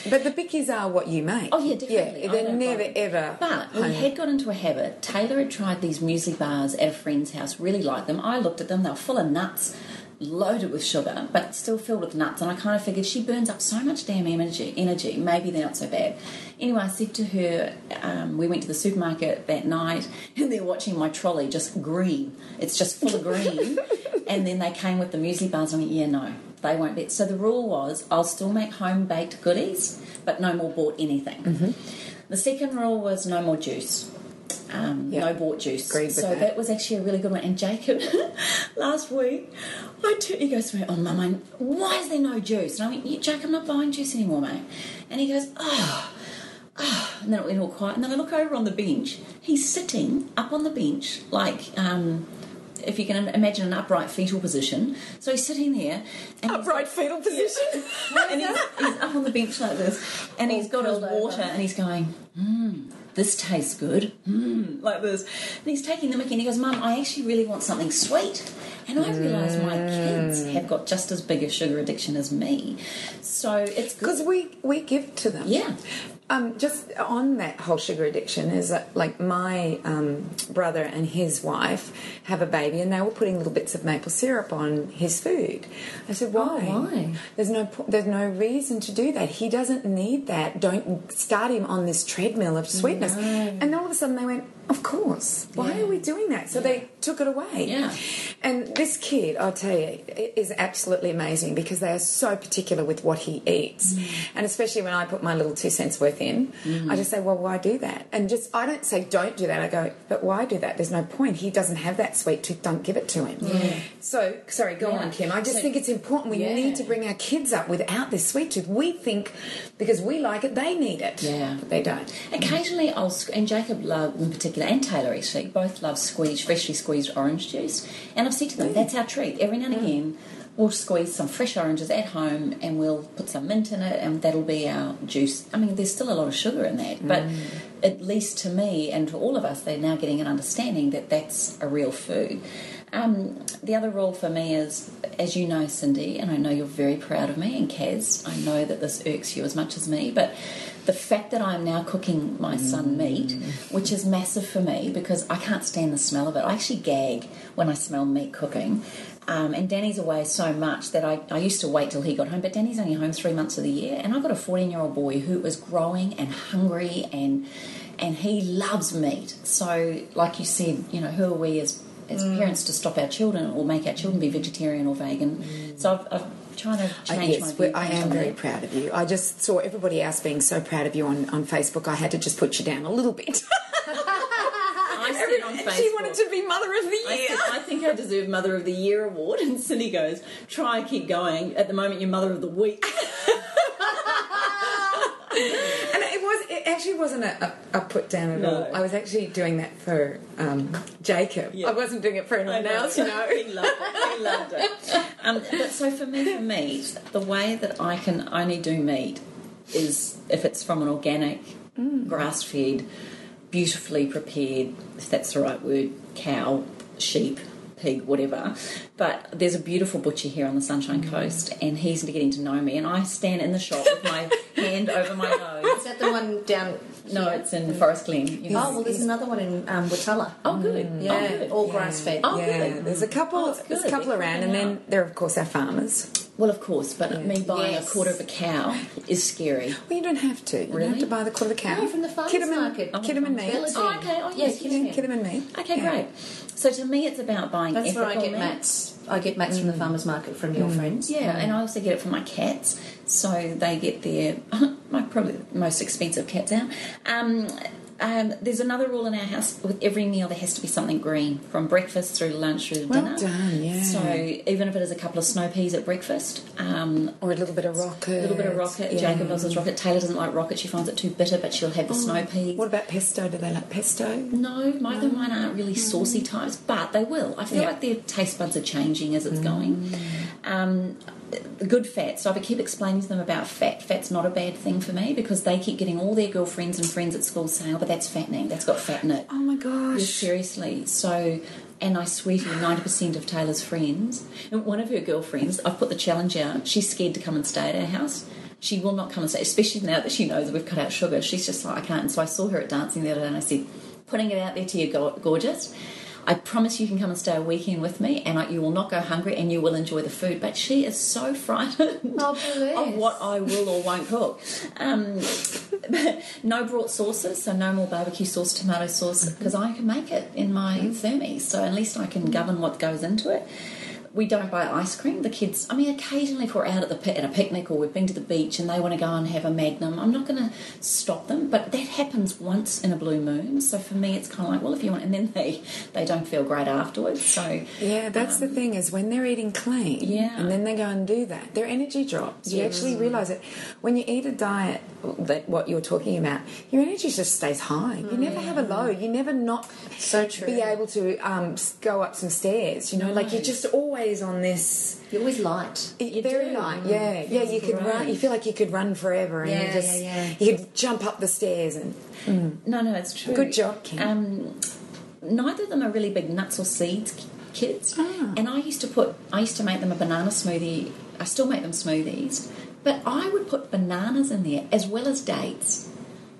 But the bickies are what you make. Oh yeah, definitely. Yeah, they're never ever. But we had got into a habit. Taylor had tried these muesli bars at a friend's house. Really liked them. I looked at them. They were full of nuts, loaded with sugar, but still filled with nuts. And I kind of figured she burns up so much damn energy. Maybe they're not so bad. Anyway, I said to her, we went to the supermarket that night, and they're watching my trolley, just green. It's just full of green. And then they came with the muesli bars, and I went, yeah, no, they won't be. So the rule was, I'll still make home-baked goodies, but no more bought anything. Mm-hmm. The second rule was no more juice. No bought juice. Agreed with so that was actually a really good one. And Jacob, last week, he goes to me, oh, Mum, why is there no juice? And I went, yeah, Jacob, I'm not buying juice anymore, mate. And he goes, and then it went all quiet. And then I look over on the bench. He's sitting up on the bench, like, if you can imagine an upright fetal position. So he's sitting there. And Upright fetal position? And he's up on the bench like this. And he's got his water and he's going, this tastes good, like this. And he's taking the mickey and he goes, Mum, I actually really want something sweet. And I realise my kids have got just as big a sugar addiction as me. So it's good. Because we give to them. Yeah. Just on that whole sugar addiction is that, like, my brother and his wife have a baby, and they were putting little bits of maple syrup on his food. I said, why? Oh, why? There's no reason to do that. He doesn't need that. Don't start him on this treadmill of sweetness. No. And then all of a sudden they went, of course. Why are we doing that? So they took it away. Yeah. And this kid, I'll tell you, is absolutely amazing because they are so particular with what he eats. And especially when I put my little 2 cents worth in, I just say, well, why do that? And I don't say don't do that. I go, but why do that? There's no point. He doesn't have that sweet tooth. Don't give it to him. Yeah. So, sorry, go on, Kim. I just think it's important. We need to bring our kids up without this sweet tooth. We think because we like it, they need it. Yeah. But they don't. Occasionally and Jacob loved in particular, and Taylor actually, both love freshly squeezed orange juice. And I've said to them, that's our treat. Every now and again, we'll squeeze some fresh oranges at home and we'll put some mint in it and that'll be our juice. I mean, there's still a lot of sugar in that, but at least to me and to all of us, they're now getting an understanding that that's a real food. The other rule for me is, as you know, Cindy, and I know you're very proud of me, and Kaz, I know that this irks you as much as me, but the fact that I'm now cooking my son meat, which is massive for me because I can't stand the smell of it. I actually gag when I smell meat cooking. And Danny's away so much that I used to wait till he got home, but Danny's only home 3 months of the year, and I've got a 14-year-old boy who is growing and hungry and he loves meat. So, like you said, you know, who are we as parents to stop our children or make our children be vegetarian or vegan? So I've trying to change my view. I am very proud of you. I just saw everybody else being so proud of you on Facebook. I had to just put you down a little bit. I said on Facebook, she wanted to be Mother of the Year. I think I deserve Mother of the Year award. And Cindy goes, try and keep going. At the moment, you're Mother of the Week. And it actually wasn't a put down at all. I was actually doing that for Jacob. Yeah. I wasn't doing it for anyone else, you know. He loved it. But so for meat, the way that I can only do meat is if it's from an organic, grass-fed, beautifully prepared, if that's the right word, cow, sheep, pig, whatever. But there's a beautiful butcher here on the Sunshine Coast, and he's getting to know me, and I stand in the shop with my hand over my nose. Is that the one down? No, it's in Forest Glen. Well, there's another one in Watala. Oh, good. Yeah, oh, good. all grass fed. Oh, yeah, good. there's a couple. There's a couple around, and then there are of course our farmers. Well, of course, but me buying a quarter of a cow is scary. Well, you don't have to. You don't have to buy the quarter of a cow. No, from the farmers market. Kidderman meat. Oh, okay. Oh, yes, Kidderman meat. Okay, great. So to me, it's about buying That's ethical where I get meat. mats. I get mats from the farmers market from your friends. Yeah, and I also get it for my cats, so they get their probably the most expensive cats out. There's another rule in our house: with every meal there has to be something green, from breakfast through lunch through to dinner. Well done, yeah. So even if it is a couple of snow peas at breakfast, or a little bit of rocket. Yeah. Jacob loves his rocket. Taylor doesn't like rocket; she finds it too bitter, but she'll have the snow peas. What about pesto? Do they like pesto? No, neither of mine aren't really saucy types, but they will. I feel like their taste buds are changing as it's going. good fat. So I keep explaining to them about fat. Fat's not a bad thing for me because they keep getting all their girlfriends and friends at school saying, "Oh, but that's fattening. That's got fat in it." Oh my gosh. Yeah, seriously. So, and I swear to you, 90% of Taylor's friends, and one of her girlfriends, I've put the challenge out. She's scared to come and stay at our house. She will not come and stay, especially now that she knows that we've cut out sugar. She's just like, I can't. And so I saw her at dancing the other day, and I said, "Putting it out there to you, gorgeous. I promise you can come and stay a weekend with me, and you will not go hungry, and you will enjoy the food." But she is so frightened of what I will or won't cook. No brought sauces, so no more barbecue sauce, tomato sauce, because I can make it in my thermos. So at least I can govern what goes into it. We don't buy ice cream. The kids, I mean, occasionally if we're out at a picnic or we've been to the beach and they want to go and have a Magnum, I'm not going to stop them. But that happens once in a blue moon. So for me, it's kind of like, well, if you want, and then they don't feel great afterwards. So yeah, that's the thing is when they're eating clean, and then they go and do that, their energy drops. You actually realise it when you eat a diet that what you're talking about. Your energy just stays high. You never have a low. You never not so true. be able to go up some stairs. You know, like you're just always on this. You're always light. Very light, yeah. You could run. You feel like you could run forever, and you could jump up the stairs. And no, it's true. Good job, Kim. Neither of them are really big nuts or seeds kids, and I used to make them a banana smoothie. I still make them smoothies, but I would put bananas in there as well as dates.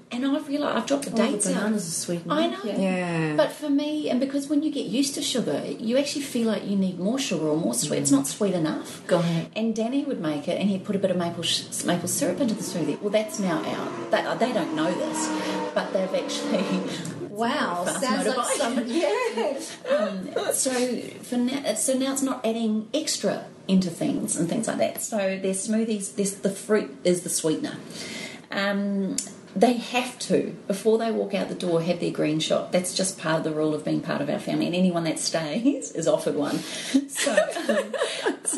And I've realised I've dropped the dates the bananas out. are sweet. I know. Yeah. But for me, and because when you get used to sugar, you actually feel like you need more sugar or more sweet. It's not sweet enough. Got it. And Danny would make it, and he'd put a bit of maple syrup into the smoothie. Well, that's now out. They don't know this, but they've actually. Wow, sounds like somebody. Yeah. So now it's not adding extra into things and things like that. So their smoothies, the fruit is the sweetener. They have to, before they walk out the door, have their green shot. That's just part of the rule of being part of our family. And anyone that stays is offered one. So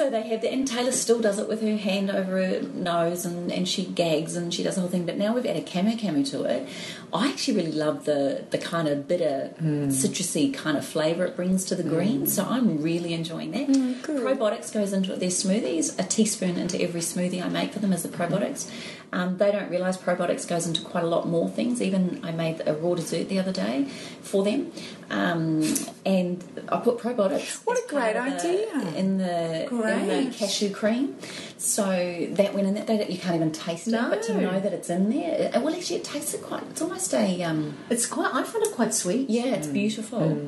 they have that. And Taylor still does it with her hand over her nose and she gags and she does the whole thing. But now we've added camu to it. I actually really love the kind of bitter, citrusy kind of flavour it brings to the green. So I'm really enjoying that. Probiotics goes into their smoothies. A teaspoon into every smoothie I make for them is the probiotics. They don't realise probiotics goes into quite a lot more things. Even I made a raw dessert the other day for them, and I put probiotics. What a great idea! In the cashew cream, so that went in that you can't even taste it, but to know that it's in there, well, actually, it tastes quite. It's almost a. It's quite. I find it quite sweet. Yeah, it's beautiful.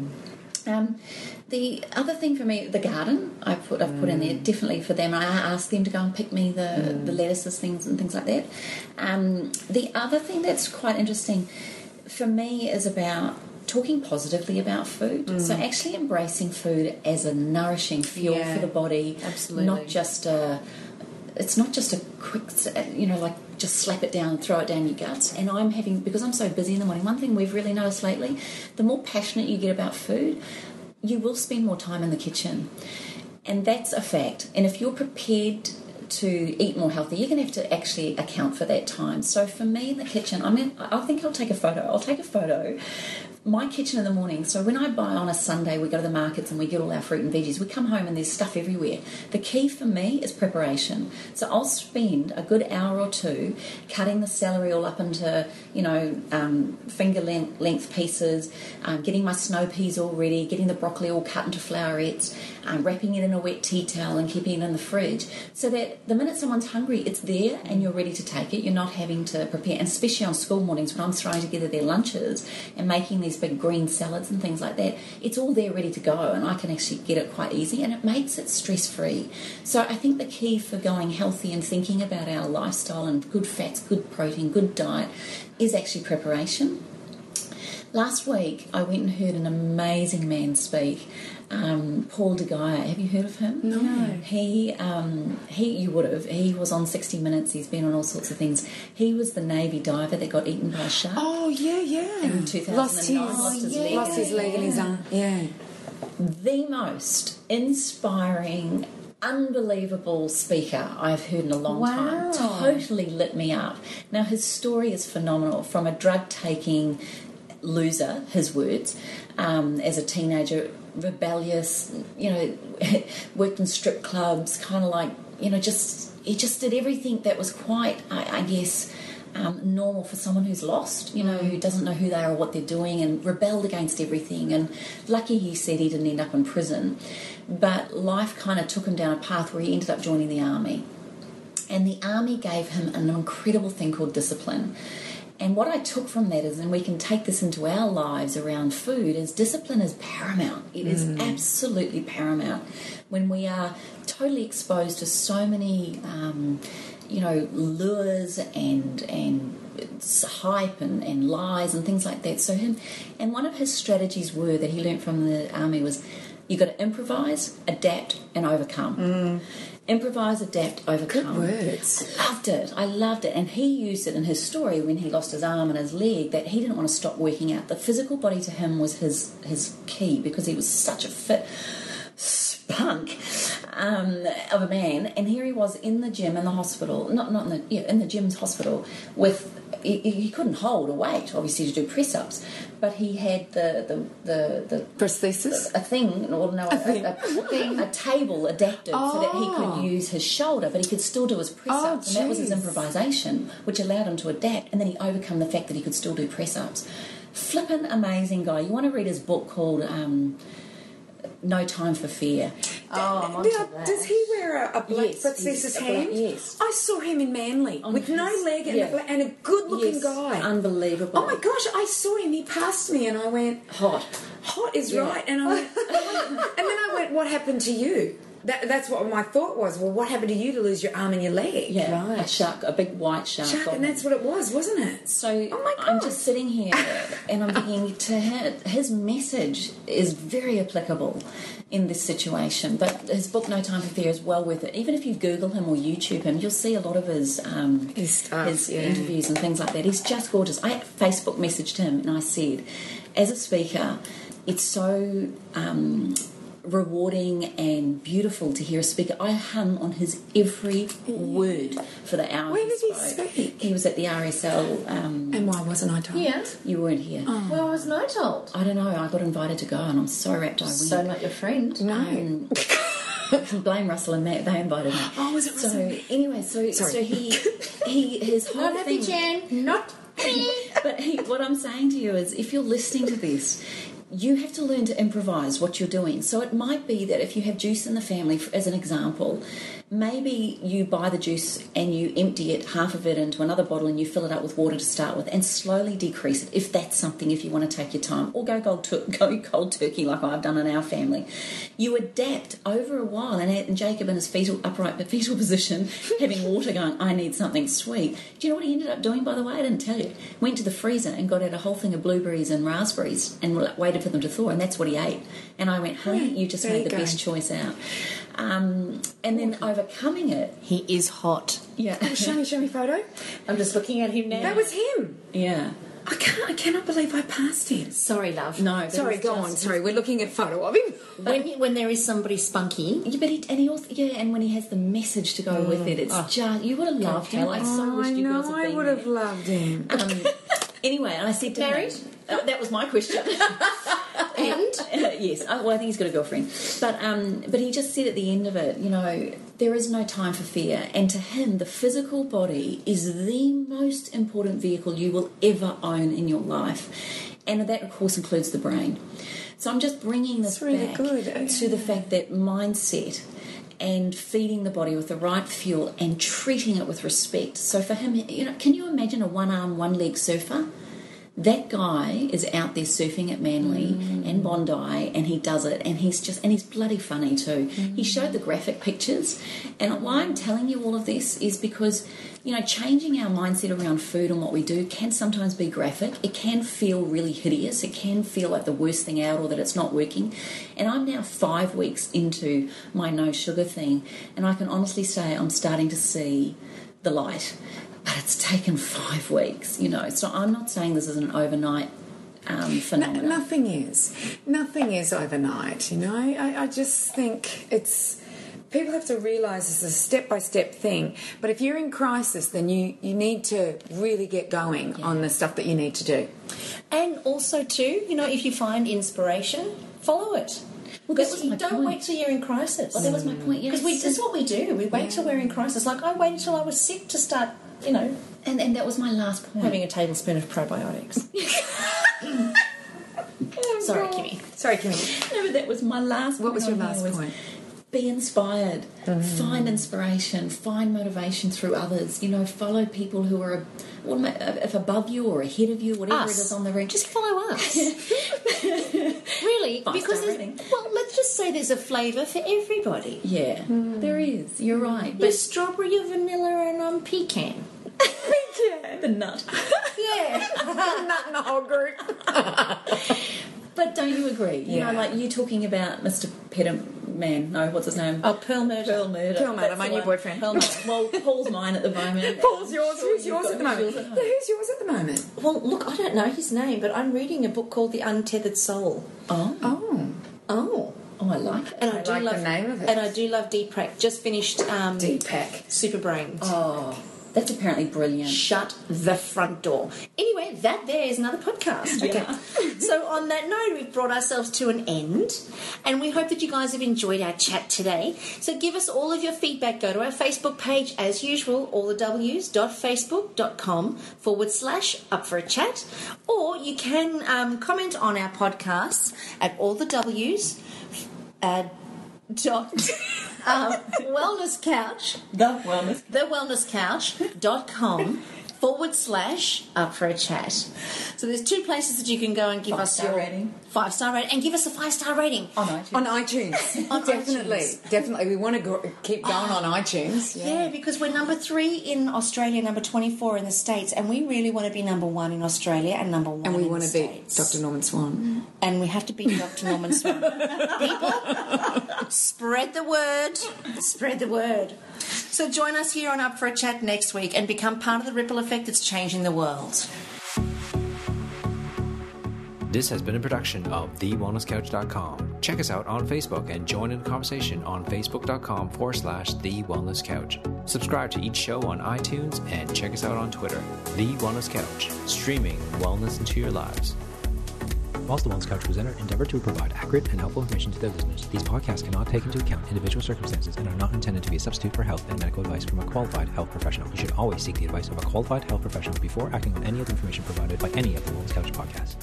The other thing for me, the garden, I've put in there definitely for them. I asked them to go and pick me the lettuces, things like that. The other thing that's quite interesting for me is about talking positively about food. So actually embracing food as a nourishing fuel for the body. Absolutely. Not just it's not just a quick, like just slap it down and throw it down your guts. And because I'm so busy in the morning, one thing we've really noticed lately, the more passionate you get about food, you will spend more time in the kitchen. And that's a fact. And if you're prepared to eat more healthy, you're going to have to actually account for that time. So for me in the kitchen, I think I'll take a photo. My kitchen in the morning, so when I buy on a Sunday, we go to the markets and we get all our fruit and veggies, we come home and there's stuff everywhere. The key for me is preparation. So I'll spend a good hour or two cutting the celery all up into, finger length pieces, getting my snow peas all ready, getting the broccoli all cut into flowerets, wrapping it in a wet tea towel and keeping it in the fridge, so that the minute someone's hungry, it's there and you're ready to take it. You're not having to prepare, and especially on school mornings when I'm throwing together their lunches and making these big green salads and things like that, it's all there ready to go and I can actually get it quite easy and it makes it stress-free. So I think the key for going healthy and thinking about our lifestyle and good fats, good protein, good diet is actually preparation. Last week I went and heard an amazing man speak, Paul de Geyer. Have you heard of him? No. He you would have. He was on 60 Minutes. He's been on all sorts of things. He was the Navy diver that got eaten by a shark. Oh yeah. In 2009, lost his leg and his arm. Yeah. The most inspiring, unbelievable speaker I've heard in a long time. Totally lit me up. Now his story is phenomenal. From a drug-taking loser, his words, as a teenager, rebellious, worked in strip clubs, kind of like he just did everything that was quite, I guess, normal for someone who's lost, who doesn't know who they are or what they're doing, and rebelled against everything. And lucky, he said, he didn't end up in prison, but life kind of took him down a path where he ended up joining the army. And the army gave him an incredible thing called discipline. And what I took from that is, and we can take this into our lives around food, is discipline is paramount. It is absolutely paramount. When we are totally exposed to so many, lures and hype and lies and things like that. So and one of his strategies that he learned from the army was, you got to improvise, adapt, and overcome. Improvise, adapt, overcome. Good words. I loved it. And he used it in his story when he lost his arm and his leg, that he didn't want to stop working out. The physical body to him was his key, because he was such a fit spunk of a man. And here he was in the gym in the hospital, in the gym's hospital, with he couldn't hold a weight, obviously, to do press-ups, but he had the prosthesis, a table adapted so that he could use his shoulder, but he could still do his press-ups, and that was his improvisation, which allowed him to adapt. And then he overcome the fact that he could still do press-ups. Flippin' amazing guy. You want to read his book called No Time for Fear. I'm onto that. Does he wear a black prosthesis hand? Yes. I saw him in Manly with no leg and a good-looking guy. Unbelievable. Oh my gosh, I saw him. He passed me and I went, hot is right. And I went, and then I went, what happened to you? That's what my thought was. Well, what happened to you to lose your arm and your leg? Yeah, right. A shark, a big white shark. And that's what it was, wasn't it? So oh my God. I'm just sitting here and I'm thinking, to his message is very applicable in this situation. But his book, No Time for Fear, is well worth it. Even if you Google him or YouTube him, you'll see a lot of his interviews and things like that. He's just gorgeous. I Facebook messaged him and I said, as a speaker, it's so rewarding and beautiful to hear a speaker. I hum on his every word for the hour. Where did he speak? He was at the RSL. And why wasn't I told? Yeah. You weren't here. Oh. Why wasn't I told? I don't know. I got invited to go, and I'm so wrapped I went. So not your friend. No. Blame Russell and Matt. They invited me. Oh, was it Russell? So anyway, so his whole Not happy, thing. Jan. Not happy. But what I'm saying to you is, if you're listening to this, you have to learn to improvise what you're doing. So it might be that if you have juice in the family, as an example, maybe you buy the juice and you empty it, half of it, into another bottle, and you fill it up with water to start with, and slowly decrease it, if that's something, if you want to take your time, or go cold turkey like I've done in our family. You adapt over a while, and Jacob in his upright fetal position, having water, going, I need something sweet. Do you know what he ended up doing, by the way? I didn't tell you. Went to the freezer and got out a whole thing of blueberries and raspberries and waited for them to thaw, and that's what he ate. And I went, honey, you just made the best choice out. And then overcoming it. He is hot. Yeah. Oh, show me photo. I'm just looking at him now. That was him. Yeah. I cannot believe I passed him. Sorry, love. No. Sorry, go on. Sorry, we're looking at a photo of him. When there is somebody spunky. Yeah, but and when he has the message to go with it, it's just, you would have loved him. I so wished you girls had been I would have loved him. Anyway, I said to Married? him, that was my question. And? Yes, well, I think he's got a girlfriend. But he just said at the end of it, there is no time for fear. And to him, the physical body is the most important vehicle you will ever own in your life. And that, of course, includes the brain. So I'm just bringing this back to the fact that mindset and feeding the body with the right fuel and treating it with respect. So for him, can you imagine a one-arm, one-leg surfer? That guy is out there surfing at Manly and Bondi, and he does it, and he's bloody funny too. He showed the graphic pictures, and why I'm telling you all of this is because, changing our mindset around food and what we do can sometimes be graphic. It can feel really hideous. It can feel like the worst thing out, or that it's not working. And I'm now 5 weeks into my no sugar thing, and I can honestly say I'm starting to see the light. But it's taken 5 weeks, So I'm not saying this is an overnight phenomenon. Nothing is overnight, I just think people have to realise it's a step-by-step thing. But if you're in crisis, then you need to really get going on the stuff that you need to do. And also, too, if you find inspiration, follow it. Well, that Because was you my don't point. wait till you're in crisis. Well, that was my point. Yeah, Because that's what we do. We wait till we're in crisis. Like, I waited till I was sick to start, and that was my last point. having a tablespoon of probiotics. Sorry, Kimmy. No, but that was my last point. What was your on last here point? Be inspired. Find inspiration. Find motivation through others. Follow people who are, if above you or ahead of you, whatever Us. it is on the ring. Just follow us. Really? Five-star Because rating. let's just say there's a flavour for everybody. Yeah, there is. You're right. You're But strawberry, you're vanilla, and I'm pecan. the nut. Yeah. Not in the whole group. But don't you agree? Yeah. Like you talking about Mr. Peterman. No, what's his name? Oh, Pearl Murder. Pearl Murder. Pearl Murder, That's my the new one. boyfriend. Pearl Murder. Well, Paul's mine at the moment. Paul's yours. Who's yours You've at the got- moment? who's yours at Yeah, who's yours at the moment? Well, look, I don't know his name, but I'm reading a book called The Untethered Soul. Oh, Oh. I like it. And I like the name of it. And I do love Deepak. Just finished Deepak. Super Brains. Oh, that's apparently brilliant. Shut the front door. Anyway, that there is another podcast. Yeah. So on that note, we've brought ourselves to an end, and we hope that you guys have enjoyed our chat today. So give us all of your feedback. Go to our Facebook page as usual, allthews.facebook.com/up for a chat, or you can comment on our podcasts at allthews. Wellness Couch, The wellness. thewellnesscouch.com/up for a chat. So there's two places that you can go and give us Five-star your rating. 5-star rating, and give us a 5-star rating. On iTunes. On iTunes. Definitely. We want to keep going on iTunes. Yeah, because we're number 3 in Australia, number 24 in the States, and we really want to be number 1 in Australia and number 1 And we in want the to beat States. Dr. Norman Swan. And we have to beat Dr. Norman Swan. People, spread the word. Spread the word. So join us here on Up for a Chat next week and become part of the ripple effect that's changing the world. This has been a production of TheWellnessCouch.com. Check us out on Facebook and join in the conversation on Facebook.com/TheWellnessCouch. Subscribe to each show on iTunes and check us out on Twitter. The Wellness Couch, streaming wellness into your lives. Whilst the Wellness Couch presenter endeavor to provide accurate and helpful information to their listeners, these podcasts cannot take into account individual circumstances and are not intended to be a substitute for health and medical advice from a qualified health professional. You should always seek the advice of a qualified health professional before acting on any of the information provided by any of the Wellness Couch podcasts.